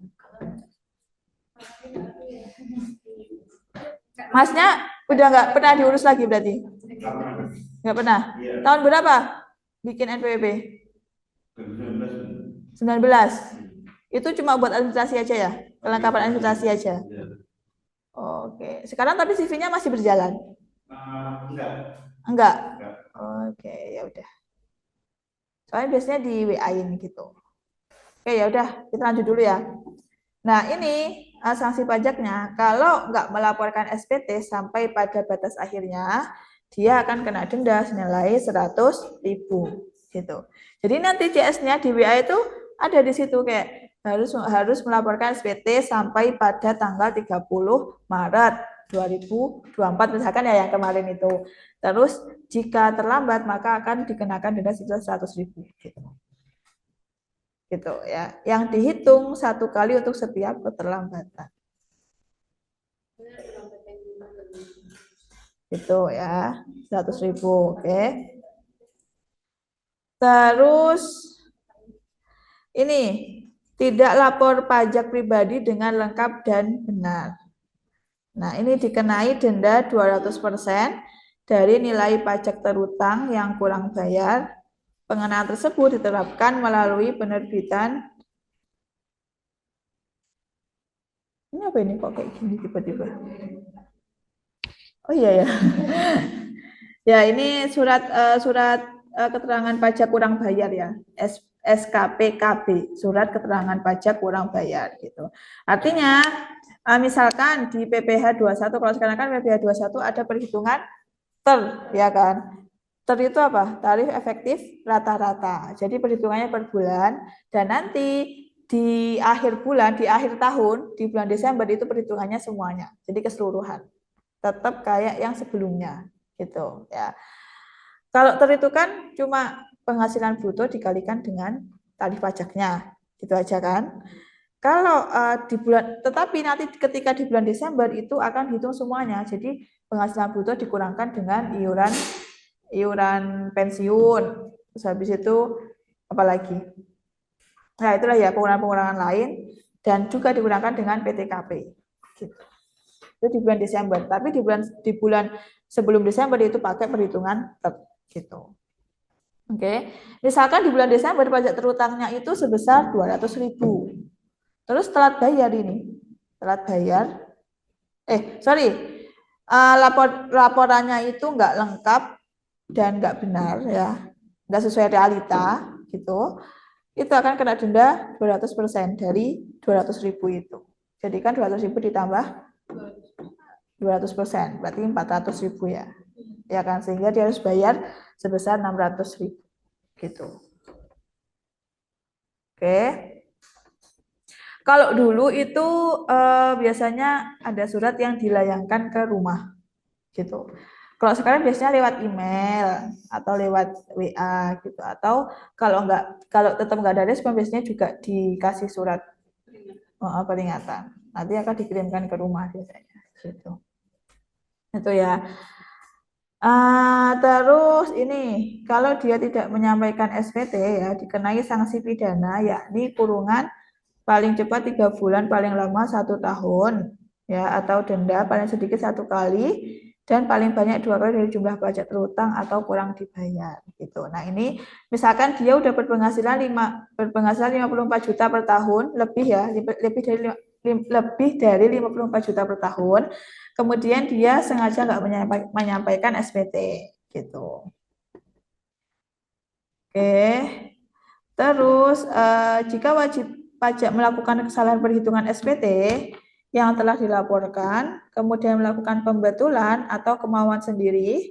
Masnya udah nggak pernah diurus lagi berarti? Nggak pernah? Iya. Tahun berapa bikin NPWP? 19. Itu cuma buat administrasi aja ya? Kelengkapan administrasi aja? Oke. Sekarang tapi CV-nya masih berjalan? Enggak? Oke, ya udah. Soalnya biasanya di WA-in gitu. Oke, ya udah, kita lanjut dulu ya. Nah, ini sanksi pajaknya, kalau nggak melaporkan SPT sampai pada batas akhirnya, dia akan kena denda senilai 100.000 gitu. Jadi nanti CS-nya di WA itu ada di situ kayak harus melaporkan SPT sampai pada tanggal 30 Maret 2024 misalkan ya yang kemarin itu. Terus jika terlambat maka akan dikenakan denda sebesar 100.000 gitu ya, yang dihitung 1 kali untuk setiap keterlambatan gitu ya, 100.000. Oke, terus ini tidak lapor pajak pribadi dengan lengkap dan benar. Nah, ini dikenai denda 200% dari nilai pajak terutang yang kurang bayar. Pengenaan tersebut diterapkan melalui penerbitan. Ini apa ini kok kayak gini tiba-tiba? Oh iya ya. Ya, ini surat keterangan pajak kurang bayar ya. SKPKB, surat keterangan pajak kurang bayar gitu. Artinya misalkan di PPh 21, kalau sekarang kan PPh 21 ada perhitungan ya kan. Itu apa? Tarif efektif rata-rata. Jadi perhitungannya per bulan dan nanti di akhir bulan, di akhir tahun, di bulan Desember itu perhitungannya semuanya. Jadi keseluruhan. Tetap kayak yang sebelumnya gitu ya. Kalau itu kan cuma penghasilan bruto dikalikan dengan tarif pajaknya. Gitu aja kan. Kalau di bulan, tetapi nanti ketika di bulan Desember itu akan hitung semuanya. Jadi penghasilan bruto dikurangkan dengan iuran pensiun, terus habis itu apalagi, nah itulah ya pengurangan-pengurangan lain dan juga digunakan dengan PTKP gitu. Itu di bulan Desember, tapi di bulan sebelum Desember itu pakai perhitungan gitu. Oke, misalkan di bulan Desember pajak terutangnya itu sebesar 200.000, terus telat bayar laporannya itu nggak lengkap dan nggak benar ya, nggak sesuai realita gitu, itu akan kena denda 200% dari 200.000 itu. Jadi kan 200.000 ditambah 200%, berarti 400.000 ya. Ya kan, sehingga dia harus bayar sebesar 600.000 gitu. Oke. Kalau dulu itu biasanya ada surat yang dilayangkan ke rumah gitu. Kalau sekarang biasanya lewat email atau lewat WA gitu, atau kalau tetap nggak ada respon biasanya juga dikasih surat peringatan. Nanti akan dikirimkan ke rumah biasanya gitu. Itu ya. Terus ini kalau dia tidak menyampaikan SPT ya dikenai sanksi pidana yakni kurungan paling cepat 3 bulan, paling lama 1 tahun ya, atau denda paling sedikit 1 kali dan paling banyak 2 kali dari jumlah pajak terutang atau kurang dibayar gitu. Nah, ini misalkan dia udah berpenghasilan 54 juta per tahun, lebih dari 54 juta per tahun. Kemudian dia sengaja nggak menyampaikan SPT gitu. Oke. Terus jika wajib pajak melakukan kesalahan perhitungan SPT yang telah dilaporkan, kemudian melakukan pembetulan atau kemauan sendiri,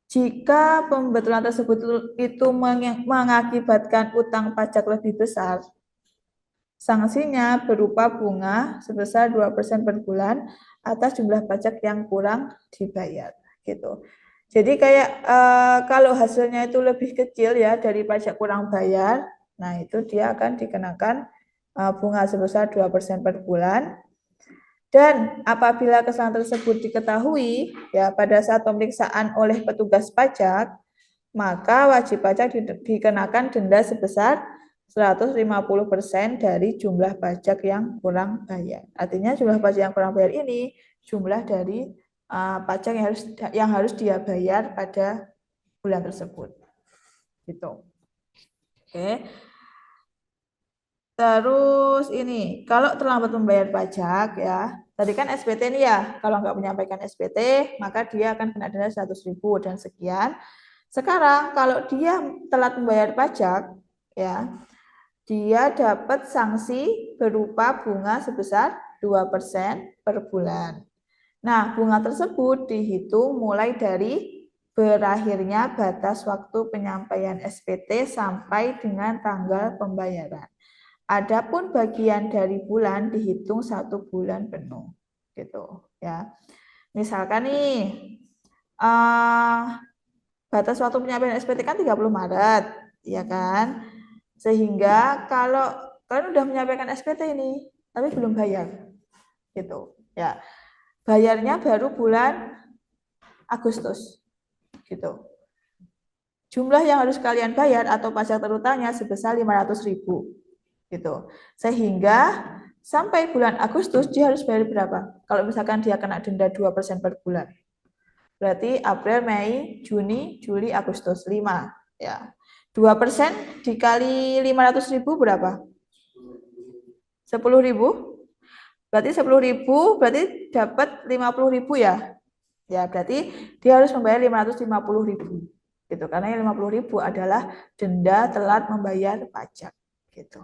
jika pembetulan tersebut itu mengakibatkan utang pajak lebih besar, sanksinya berupa bunga sebesar 2% per bulan atas jumlah pajak yang kurang dibayar gitu. Jadi kayak kalau hasilnya itu lebih kecil ya dari pajak kurang bayar, nah itu dia akan dikenakan bunga sebesar 2% per bulan. Dan apabila kesalahan tersebut diketahui ya pada saat pemeriksaan oleh petugas pajak, maka wajib pajak dikenakan denda sebesar 150% dari jumlah pajak yang kurang bayar. Artinya jumlah pajak yang kurang bayar ini jumlah dari pajak yang harus dia bayar pada bulan tersebut. Gitu. Oke. Terus ini, kalau terlambat membayar pajak ya, tadi kan SPT ini ya, kalau nggak menyampaikan SPT, maka dia akan kena denda 100.000 dan sekian. Sekarang kalau dia telat membayar pajak, ya, dia dapat sanksi berupa bunga sebesar 2% per bulan. Nah, bunga tersebut dihitung mulai dari berakhirnya batas waktu penyampaian SPT sampai dengan tanggal pembayaran. Adapun bagian dari bulan dihitung 1 bulan penuh, gitu ya. Misalkan nih, batas waktu penyampaian SPT kan 30 Maret, ya kan? Sehingga kalau kalian udah menyampaikan SPT ini, tapi belum bayar, gitu ya. Bayarnya baru bulan Agustus, gitu. Jumlah yang harus kalian bayar atau pajak terutangnya sebesar 500.000. Gitu. Sehingga sampai bulan Agustus dia harus bayar berapa? Kalau misalkan dia kena denda 2% per bulan. Berarti April, Mei, Juni, Juli, Agustus 5 ya. 2% dikali 500.000 berapa? 10.000. Berarti 10.000 berarti dapat 50.000 ya. Ya, berarti dia harus membayar 550.000. Gitu. Karena yang 50.000 adalah denda telat membayar pajak gitu.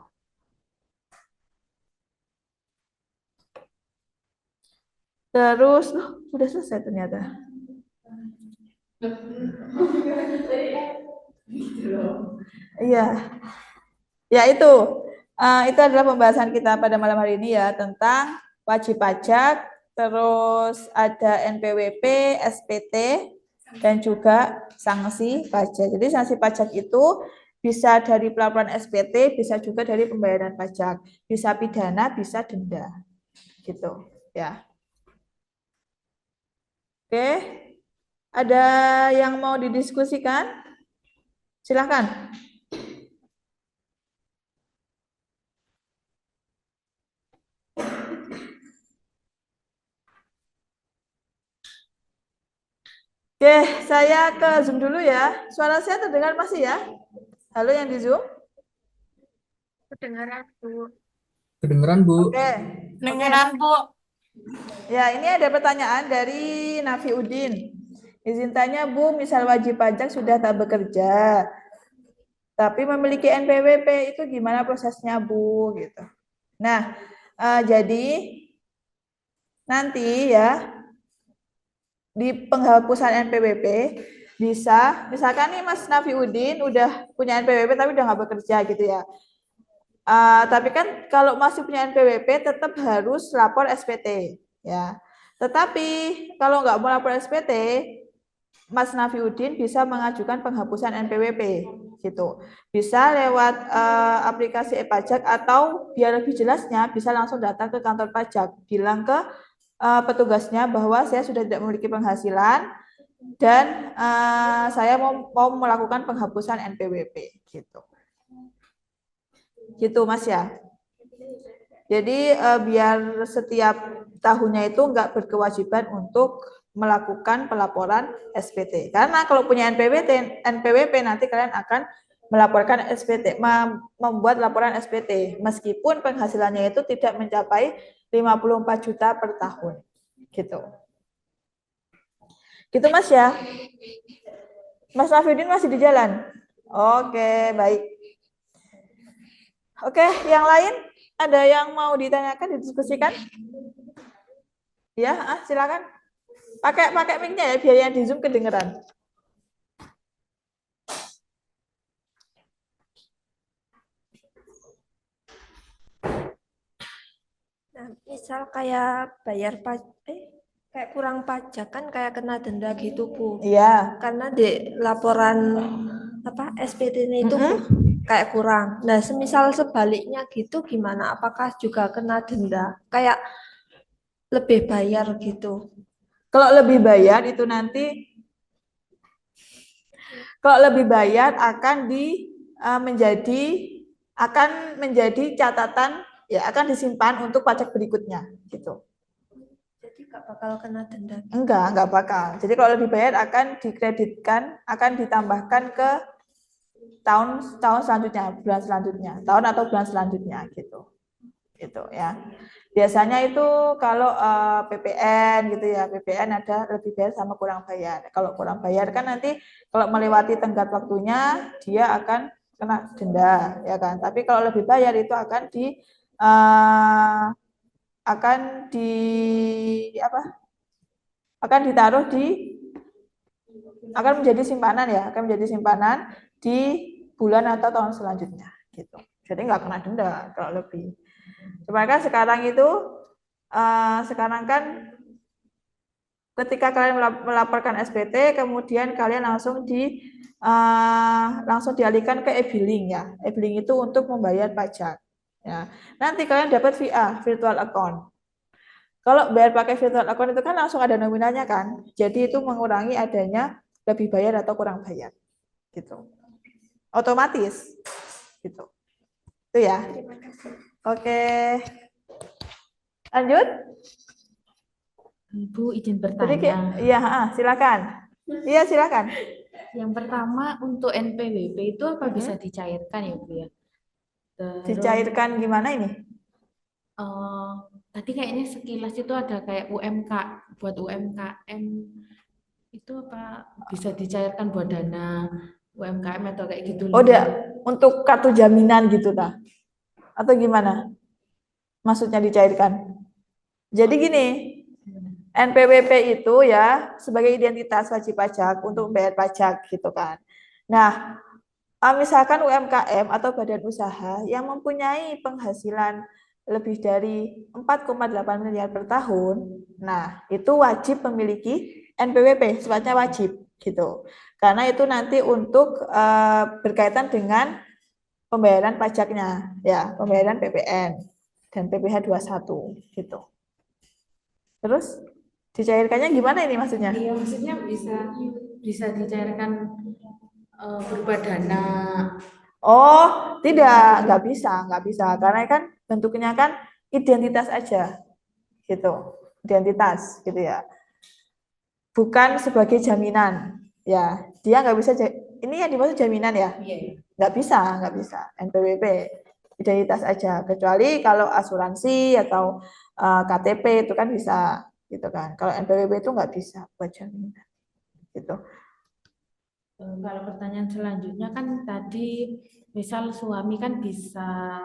Terus, udah selesai ternyata. Iya, ya itu adalah pembahasan kita pada malam hari ini ya tentang wajib pajak, terus ada NPWP, SPT, dan juga sanksi pajak. Jadi sanksi pajak itu bisa dari pelaporan SPT, bisa juga dari pembayaran pajak, bisa pidana, bisa denda, gitu ya. Oke, ada yang mau didiskusikan? Silakan. Oke, saya ke Zoom dulu ya. Suara saya terdengar masih ya? Halo yang di Zoom? Kedengaran, Bu. Kedengeran, Bu. Oke. Dengeran, Bu. Ya, ini ada pertanyaan dari Nafi Udin. Izin tanya, Bu, misal wajib pajak sudah tak bekerja, tapi memiliki NPWP, itu gimana prosesnya, Bu? Gitu. Nah, jadi nanti ya, di penghapusan NPWP bisa, misalkan nih Mas Nafi Udin udah punya NPWP tapi udah nggak bekerja gitu ya. Tapi kan kalau masih punya NPWP tetap harus lapor SPT ya. Tetapi kalau nggak mau lapor SPT, Mas Nafiuddin bisa mengajukan penghapusan NPWP gitu. Bisa lewat aplikasi e-pajak atau biar lebih jelasnya bisa langsung datang ke kantor pajak, bilang ke petugasnya bahwa saya sudah tidak memiliki penghasilan dan saya mau melakukan penghapusan NPWP gitu. Gitu Mas ya. Jadi biar setiap tahunnya itu nggak berkewajiban untuk melakukan pelaporan SPT. Karena kalau punya NPWP nanti kalian akan melaporkan SPT, membuat laporan SPT meskipun penghasilannya itu tidak mencapai 54 juta per tahun. Gitu. Gitu Mas ya. Mas Nafiuddin masih di jalan? Oke, baik. Oke, yang lain ada yang mau ditanyakan, didiskusikan? Ya, silakan. Pakai mic-nya ya, biar yang di Zoom kedengeran. Nah, misal kayak bayar pajak, kayak kurang pajak kan kayak kena denda gitu Bu. Iya. Karena di laporan apa SPT ini itu kayak kurang. Nah, semisal sebaliknya gitu gimana? Apakah juga kena denda? Kayak lebih bayar gitu. Kalau lebih bayar itu nanti akan menjadi catatan ya, akan disimpan untuk pajak berikutnya gitu. Jadi nggak bakal kena denda. Enggak bakal. Jadi kalau lebih bayar akan dikreditkan, akan ditambahkan ke tahun selanjutnya, bulan selanjutnya, tahun atau bulan selanjutnya gitu. Gitu ya. Biasanya itu kalau PPN gitu ya, PPN ada lebih bayar sama kurang bayar. Kalau kurang bayar kan nanti kalau melewati tenggat waktunya dia akan kena denda ya kan. Tapi kalau lebih bayar itu akan ditaruh akan menjadi simpanan ya, akan menjadi simpanan di bulan atau tahun selanjutnya gitu. Jadi nggak kena denda kalau lebih. Cuma kan sekarang kan ketika kalian melaporkan SPT, kemudian kalian langsung dialihkan ke e-billing ya. E-billing itu untuk membayar pajak. Ya. Nanti kalian dapat VA, virtual account. Kalau bayar pakai virtual account itu kan langsung ada nominalnya kan. Jadi itu mengurangi adanya lebih bayar atau kurang bayar. Gitu. Otomatis. Gitu. Itu ya. Oke. Lanjut. Bu, izin bertanya. Iya, silakan. Iya, silakan. Yang pertama untuk NPWP itu apa bisa dicairkan ya Bu ya? Terus, dicairkan gimana ini? Tadi kayaknya sekilas itu ada kayak UMK buat UMKM itu apa bisa dicairkan buat dana UMKM atau kayak gitu? Oh, untuk kartu jaminan gitu ta? Atau gimana? Maksudnya dicairkan? Jadi gini, NPWP itu ya sebagai identitas wajib pajak untuk membayar pajak gitu kan. Nah, misalkan UMKM atau badan usaha yang mempunyai penghasilan lebih dari 4,8 miliar per tahun, nah itu wajib memiliki NPWP, sifatnya wajib gitu. Karena itu nanti untuk berkaitan dengan pembayaran pajaknya, ya pembayaran PPN dan PPh 21 gitu. Terus dicairkannya gimana ini maksudnya? Iya, maksudnya bisa dicairkan berupa dana. Oh, nggak bisa, karena kan bentuknya kan identitas aja, gitu, identitas, gitu ya, bukan sebagai jaminan, ya, dia nggak bisa, ini yang dimaksud jaminan ya, nggak bisa, NPWP, identitas aja, kecuali kalau asuransi atau KTP itu kan bisa, gitu kan, kalau NPWP itu nggak bisa buat jaminan, gitu. Kalau pertanyaan selanjutnya kan tadi misal suami kan bisa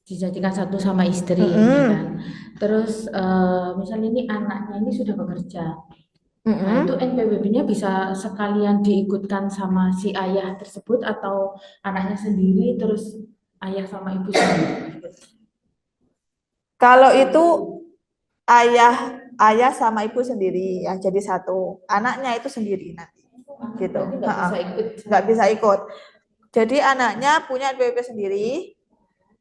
dijadikan satu sama istri kan. Terus misal ini anaknya ini sudah bekerja. Nah, itu NPWP-nya bisa sekalian diikutkan sama si ayah tersebut atau anaknya sendiri terus ayah sama ibu sendiri. Kalau itu ayah sama ibu sendiri ya jadi satu, anaknya itu sendiri nanti gitu, nggak bisa ikut. Jadi anaknya punya NPWP sendiri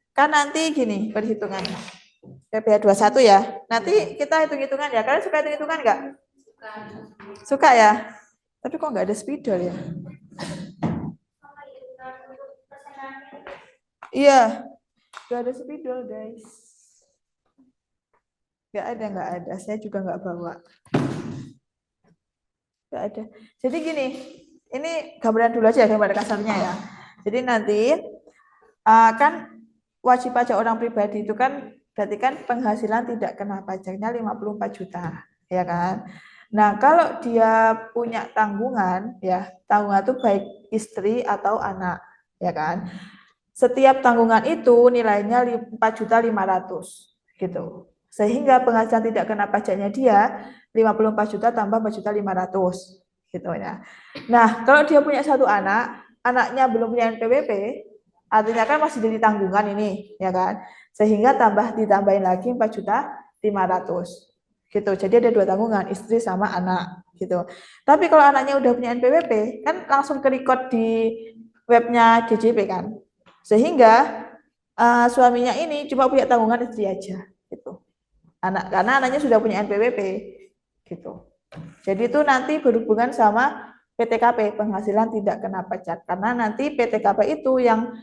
kan, nanti gini perhitungannya PPh 21 ya, nanti kita hitung-hitungan ya. Kalian suka hitung-hitungan nggak? Suka ya, tapi kok nggak ada spidol ya? Iya, nggak ada spidol guys, nggak ada, saya juga nggak bawa. Nggak ada. Jadi gini, ini gambaran dulu aja, gambar kasarnya ya. Jadi nanti kan wajib pajak orang pribadi itu kan berarti kan penghasilan tidak kena pajaknya 54 juta, ya kan? Nah, kalau dia punya tanggungan, ya tanggungan itu baik istri atau anak, ya kan? Setiap tanggungan itu nilainya 4.500.000 gitu. Sehingga penghasilan tidak kena pajaknya dia 54 juta tambah 4.500.000 gitu ya. Nah, kalau dia punya satu anak, anaknya belum punya NPWP, artinya kan masih jadi tanggungan ini, ya kan? Sehingga ditambahin lagi 4.500.000 gitu. Jadi ada 2 tanggungan, istri sama anak gitu. Tapi kalau anaknya udah punya NPWP kan langsung ke record di webnya DJP kan, sehingga suaminya ini cuma punya tanggungan istri aja gitu. Karena anaknya sudah punya NPWP gitu. Jadi itu nanti berhubungan sama PTKP, penghasilan tidak kena pajak, karena nanti PTKP itu yang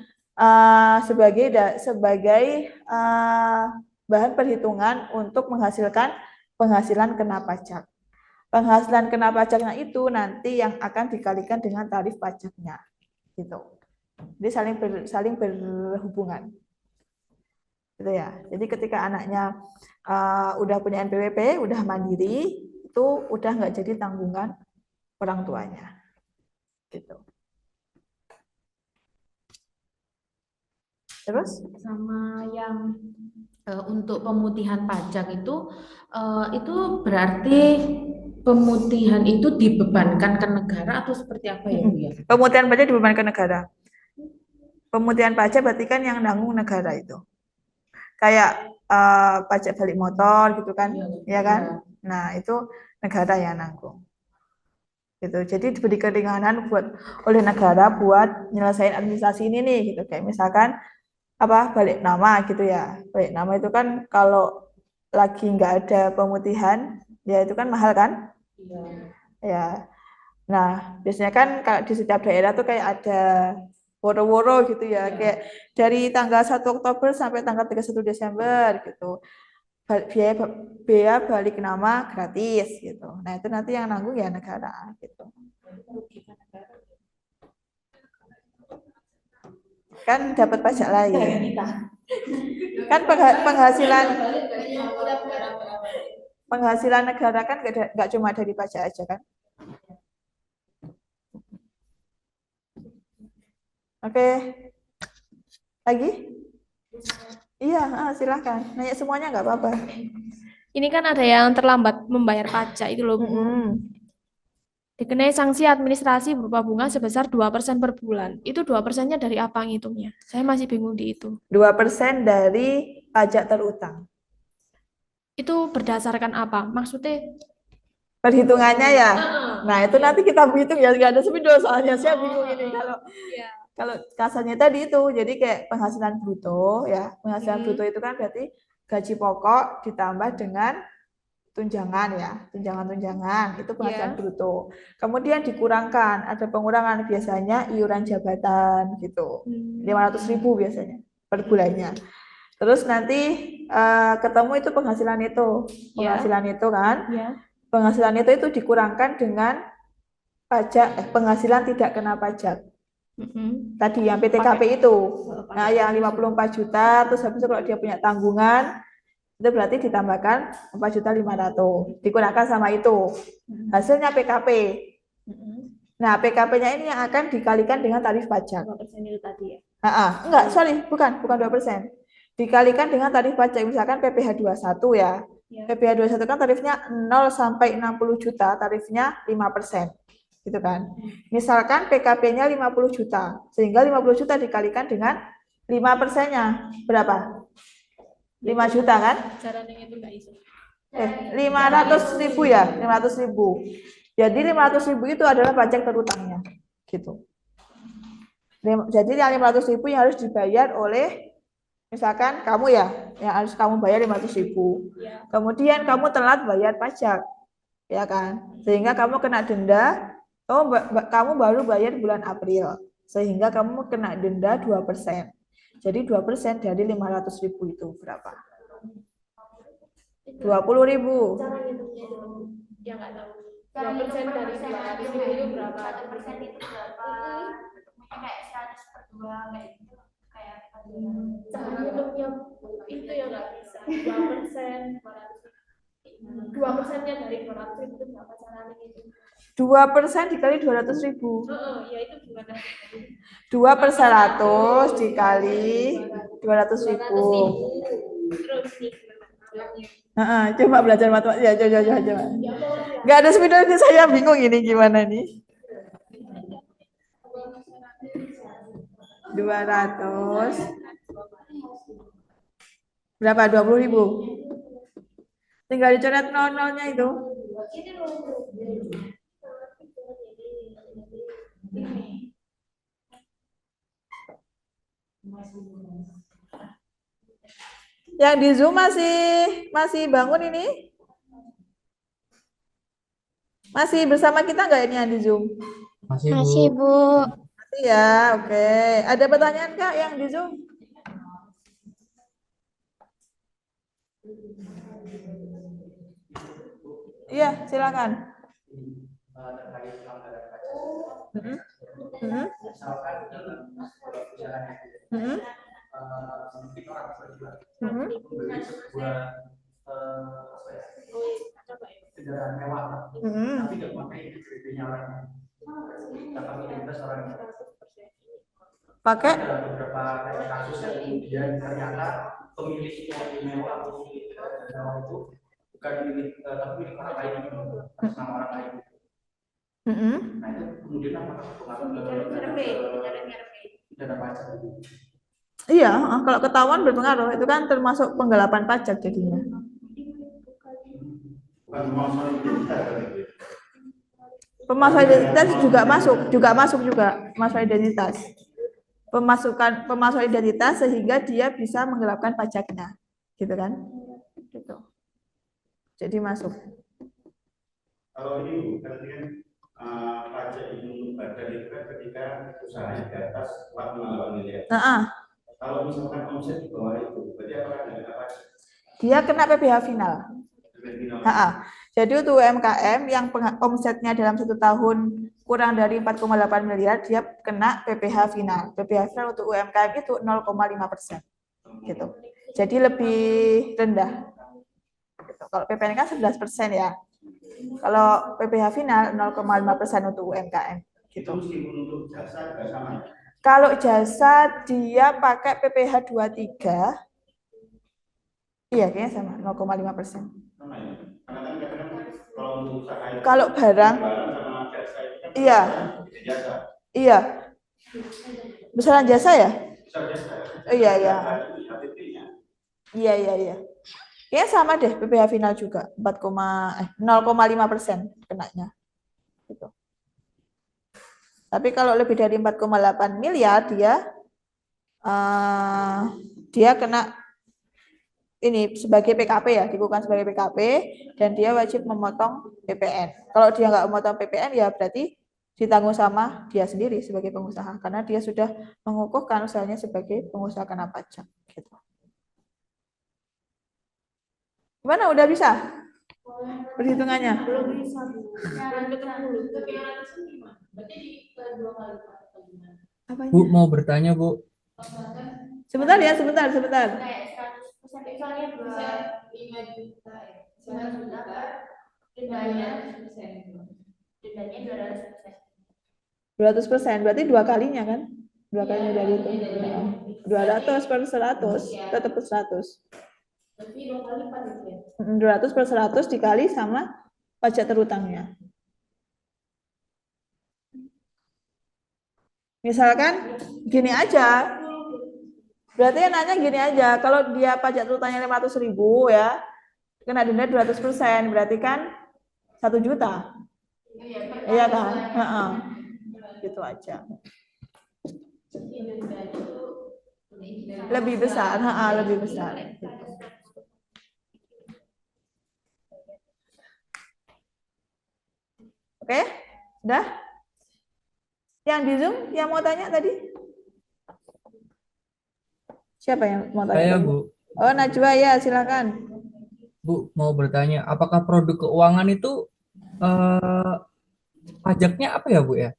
sebagai bahan perhitungan untuk menghasilkan penghasilan kena pajak. Penghasilan kena pajaknya itu nanti yang akan dikalikan dengan tarif pajaknya, gitu. Jadi saling berhubungan, gitu ya. Jadi ketika anaknya udah punya NPWP, udah mandiri, itu udah nggak jadi tanggungan orang tuanya, gitu. Terus sama yang untuk pemutihan pajak itu berarti pemutihan itu dibebankan ke negara atau seperti apa ya Bu ya? Pemutihan pajak dibebankan ke negara. Pemutihan pajak berarti kan yang nanggung negara itu. Kayak pajak balik motor gitu kan, ya kan? Nah, itu negara yang nanggung. Gitu. Jadi diberi keringanan oleh negara buat nyelesain administrasi ini nih gitu. Kayak misalkan balik nama gitu ya. Balik nama itu kan kalau lagi nggak ada pemutihan, ya itu kan mahal kan? Iya. Ya. Nah, biasanya kan kalau di setiap daerah tuh kayak ada woro-woro gitu ya, kayak dari tanggal 1 Oktober sampai tanggal 31 Desember gitu. Biaya balik nama gratis gitu. Nah, itu nanti yang nanggung ya negara gitu. Kan dapat pajak lain. Kan penghasilan negara kan nggak cuma dari pajak aja kan. Oke. Lagi? Iya, silahkan. Nanya semuanya nggak apa-apa. Ini kan ada yang terlambat membayar pajak itu loh, Bu. Dikenai sanksi administrasi berupa bunga sebesar 2% per bulan. Itu 2%-nya dari apa ngitungnya? Saya masih bingung di itu. 2% dari pajak terutang. Itu berdasarkan apa? Maksudnya perhitungannya ya. Nah, itu nanti kita hitung ya, nggak ada spidol soalnya saya bingung ini kalau kasarnya tadi itu. Jadi kayak penghasilan bruto ya. Penghasilan bruto itu kan berarti gaji pokok ditambah dengan tunjangan ya. Tunjangan itu penghasilan bruto. Kemudian dikurangkan, ada pengurangan biasanya iuran jabatan gitu. 500.000 biasanya per bulannya. Terus nanti ketemu itu penghasilan itu. Penghasilan itu kan. Penghasilan itu dikurangkan dengan pajak penghasilan tidak kena pajak. Tadi yang PTKP itu. Nah, yang 54 juta terus habis itu kalau dia punya tanggungan itu berarti ditambahkan 4.500.000 dikurangkan sama itu. Hasilnya PKP. Nah, PKP-nya ini yang akan dikalikan dengan tarif pajak. 2% itu tadi ya. Enggak, sorry, bukan 2%. Dikalikan dengan tarif pajak, misalkan PPh 21 ya. PPh 21 kan tarifnya 0 sampai 60 juta, tarifnya 5%. Gitu kan. Misalkan PKP-nya 50 juta, sehingga 50 juta dikalikan dengan 5%-nya berapa? 5 juta kan? Caranya itu enggak iso. 500.000 ya, 500.000. Jadi 500.000 itu adalah pajak terutangnya. Gitu. Jadi yang 500.000 yang harus dibayar oleh misalkan kamu ya, yang harus kamu bayar 500.000. Kemudian kamu telat bayar pajak, ya kan? Sehingga kamu kena denda. Kamu baru bayar bulan April, sehingga kamu kena denda 2%. Jadi 2% dari 500.000 itu berapa? 20.000. Cara ngitungnya itu yang nggak tahu. 2% dari 200.000 itu berapa? 1% itu berapa? Kayak 100 per 2 kayak gitu. Kayak cara ngitungnya itu yang nggak bisa. 2%, 2%-nya dari 200.000 itu berapa caranya gitu? 2% dikali 200.000. Ya itu gimana? 2 per 100 dikali 200.000. Terus nih coba belajar matematika ya, coba. Nggak ada spidol, saya bingung ini gimana nih. 200 berapa? 20.000. Tinggal dicoret nol-nolnya itu. Yang di Zoom masih bangun ini? Masih bersama kita nggak ini yang di Zoom? Masih, Bu. Masih ya, oke. Ada pertanyaan Kak yang di Zoom? Iya, silakan. Terkait pelanggaran pajak. Misalkan dalam perusahaan Mm-mm. mungkin orang berjual Mm-mm. membeli sebuah kendaraan mewah, Mm-mm. tapi nggak pakai IDP-nya orangnya, nggak pakai identitas orangnya. Pakai Ada beberapa kasus yang kemudian ternyata pemilik mobil mewah atau pemilik kendaraan mewah itu bukan milik tapi milik orang lain, atas nama orang lain. Mm-mm. Nah itu kemudian apakah berpengaruh ke dana pajak itu? Iya, kalau ketahuan berpengaruh, itu kan termasuk penggelapan pajak jadinya. Bukan pemalsuan identitas kan itu. Pemalsuan identitas juga masuk pemalsuan identitas. Pemalsuan identitas sehingga dia bisa menggelapkan pajaknya, gitu kan? Gitu. Jadi masuk. Kalau ini berarti kan pajak ini badan itu kan ketika usahanya di atas 4,8 miliar. Kalau misalkan omset di bawah itu, berarti apakah ada kena pajak? Dia kena PPh final. Jadi untuk UMKM yang omsetnya dalam 1 tahun kurang dari 4,8 miliar, dia kena PPh final. PPh final untuk UMKM itu 0,5%. Gitu. Jadi lebih rendah. Gitu. Kalau PPN kan 11% ya. Kalau PPh final 0,5% untuk UMKM. Gitu. Itu meskipun untuk jasa juga sama ya? Kalau jasa dia pakai PPh 23, iya kayaknya sama 0,5%. Sama ya? Karena kan kadang-kadang kalau untuk usaha itu, kalau barang sama jasa itu kan iya, jasa. Iya. Besaran jasa ya? Besar jasa. Iya, iya. Iya. Iya. Kayaknya sama deh PPh final juga 0,5% kenanya. Gitu. Tapi kalau lebih dari 4,8 miliar dia kena ini sebagai PKP ya, dikukuhkan sebagai PKP dan dia wajib memotong PPN. Kalau dia nggak memotong PPN ya berarti ditanggung sama dia sendiri sebagai pengusaha karena dia sudah mengukuhkan usahanya sebagai pengusaha kena pajak. Gitu. Gimana? Udah bisa? Perhitungannya? Belum bisa, Bu. Belum ketemu. Berarti di 2 kali lipat atau gimana? Bu, mau bertanya, Bu. Sebentar ya, sebentar. Kayak 100%, misalnya 5 juta ya. 5 juta, dendanya 200%, berarti 2 kalinya kan? 2 kalinya dari itu. 200 per 100, tetap per 100. Berarti 2 kali lipat itu ya? 200 per 100 dikali sama pajak terutangnya. Misalkan gini aja, berarti yang nanya gini aja, kalau dia pajak terutangnya 500.000 ya, kena denda 200%, berarti kan 1 juta. Iya kan? Gitu aja. Lebih besar, lebih besar. Oke, udah? Yang di Zoom yang mau tanya tadi? Siapa yang mau tanya? Saya, tadi? Bu. Oh, Najwa ya, silakan. Bu, mau bertanya, apakah produk keuangan itu pajaknya apa ya, Bu ya?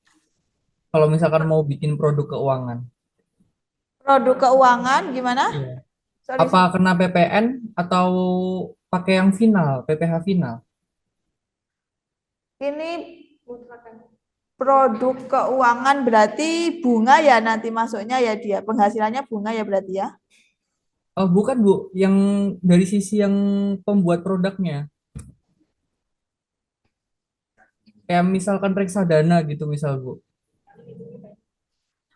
Kalau misalkan mau bikin produk keuangan. Produk keuangan gimana? Iya. Sorry, Apa kena PPN atau pakai yang final, PPh final? Ini produk keuangan berarti bunga ya nanti masuknya ya dia. Penghasilannya bunga ya berarti ya? Oh, bukan, Bu. Yang dari sisi yang pembuat produknya. Kayak misalkan reksadana gitu misal, Bu.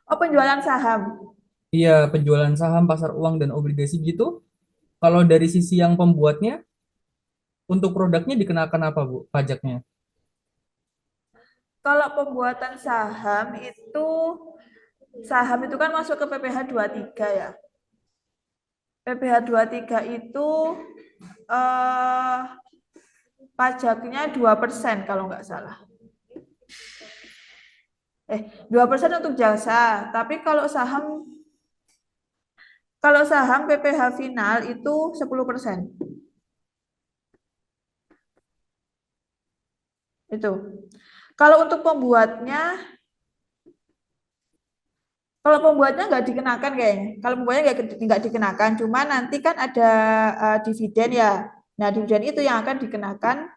Oh, penjualan saham. Iya, penjualan saham, pasar uang, dan obligasi gitu. Kalau dari sisi yang pembuatnya, untuk produknya dikenakan apa, Bu, pajaknya? Kalau pembuatan saham itu kan masuk ke PPh 23 ya. PPh 23 itu pajaknya 2% kalau nggak salah. 2% untuk jasa, tapi kalau saham PPh final itu 10%. Itu. Kalau untuk pembuatnya nggak dikenakan kayaknya. Kalau pembuatnya nggak dikenakan, cuma nanti kan ada dividen ya. Nah, dividen itu yang akan dikenakan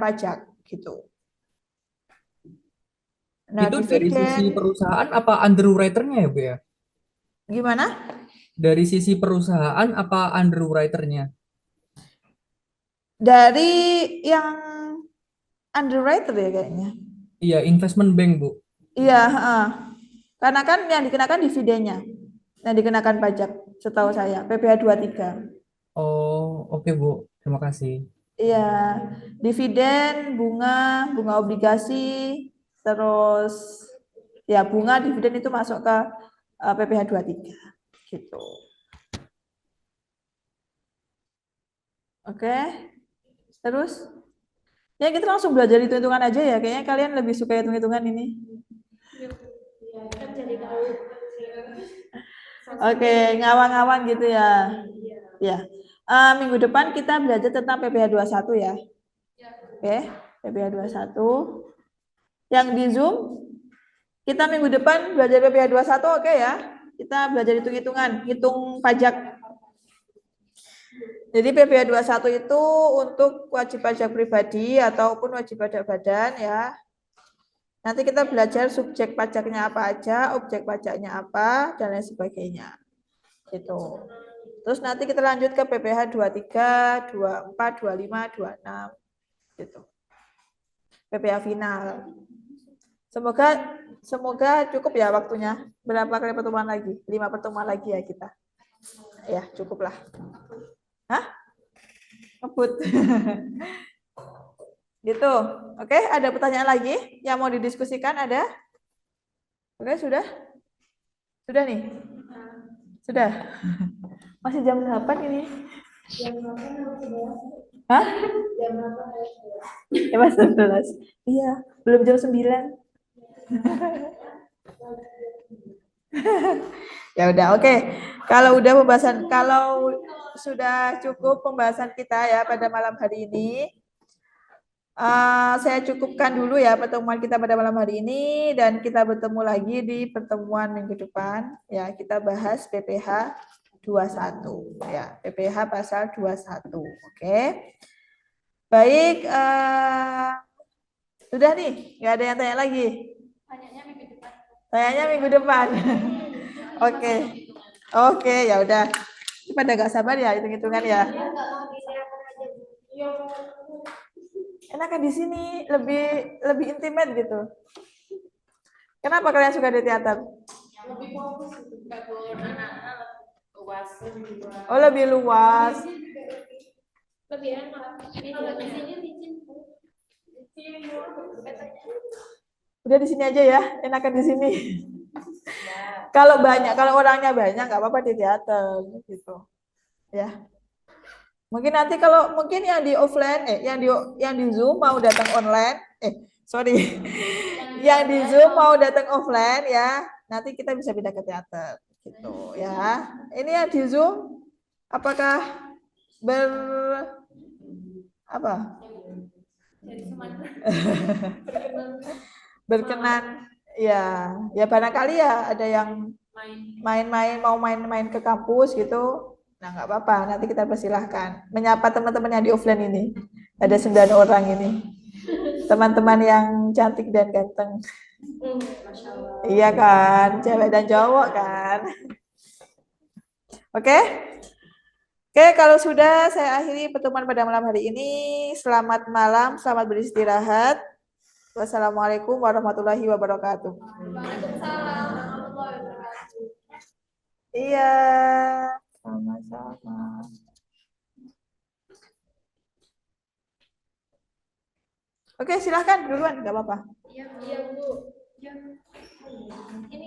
pajak gitu. Nah, Itu dari sisi dividen perusahaan apa underwriter-nya ya, Bu ya? gimana? Dari sisi perusahaan apa underwriter-nya? Dari yang underwriter ya kayaknya. Iya, investment bank, Bu. Iya, karena kan yang dikenakan dividennya. Yang dikenakan pajak setahu saya, PPh 23. Oh, oke, Bu. Terima kasih. Iya, dividen, bunga obligasi, terus ya bunga dividen itu masuk ke PPh 23 gitu. Oke. Terus ya kita langsung belajar hitung-hitungan aja ya. Kayaknya kalian lebih suka hitung-hitungan ini. Oke, ngawang-ngawang gitu ya. Ya. Minggu depan kita belajar tentang PPh 21 ya. Oke, PPh 21. Yang di Zoom kita minggu depan belajar PPh 21, oke ya. Kita belajar hitung-hitungan, hitung pajak. Jadi PPh 21 itu untuk wajib pajak pribadi ataupun wajib pajak badan ya. Nanti kita belajar subjek pajaknya apa aja, objek pajaknya apa, dan lain sebagainya. Gitu. Terus nanti kita lanjut ke PPh 23, 24, 25, 26. Gitu. PPh final. Semoga cukup ya waktunya. Berapa kali pertemuan lagi? 5 pertemuan lagi ya kita. Ya, cukuplah. Hah? Ngebut. Gitu. Oke, ada pertanyaan lagi yang mau didiskusikan ada? Oke, sudah? Sudah nih? Sudah? Masih jam 8 ini? Hah? Jam 8. Ya, Mas, 11. Iya, belum jam 9. Ya udah, oke. Kalau sudah cukup pembahasan kita ya pada malam hari ini, saya cukupkan dulu ya pertemuan kita pada malam hari ini dan kita bertemu lagi di pertemuan minggu depan ya. Kita bahas PPh 21 ya, PPh pasal 21. Oke. Baik, sudah nih, nggak ada yang tanya lagi. Tanyanya minggu depan. Oke. Oke, ya udah. Pada gak sabar ya hitung-hitungan ya. Enakan di sini lebih intimate gitu. Kenapa kalian suka di teater? Lebih fokus gitu, nggak anak-anak luas. Oh, lebih luas. Lebih enak. Kalau di sini Udah di sini aja ya, enakan di sini. Kalau orangnya banyak nggak apa-apa di teater gitu. Ya. Mungkin nanti kalau yang di offline yang di Zoom mau datang online, sorry. Yang di Zoom mau datang offline ya, nanti kita bisa pindah ke teater gitu ya. Ini yang di Zoom apakah berkenan ya barangkali ya ada yang mau main ke kampus gitu. Nah, nggak apa-apa, nanti kita persilahkan menyapa teman-teman yang di offline ini. Ada 9 orang ini. Teman-teman yang cantik dan ganteng. Iya kan, cewek dan cowok kan. Oke? Oke, kalau sudah saya akhiri pertemuan pada malam hari ini. Selamat malam, selamat beristirahat. Wassalamualaikum warahmatullahi wabarakatuh. Waalaikumsalam warahmatullahi wabarakatuh. Iya, sama-sama. Oke, silahkan duluan, nggak apa-apa. Iya, Bu. Ini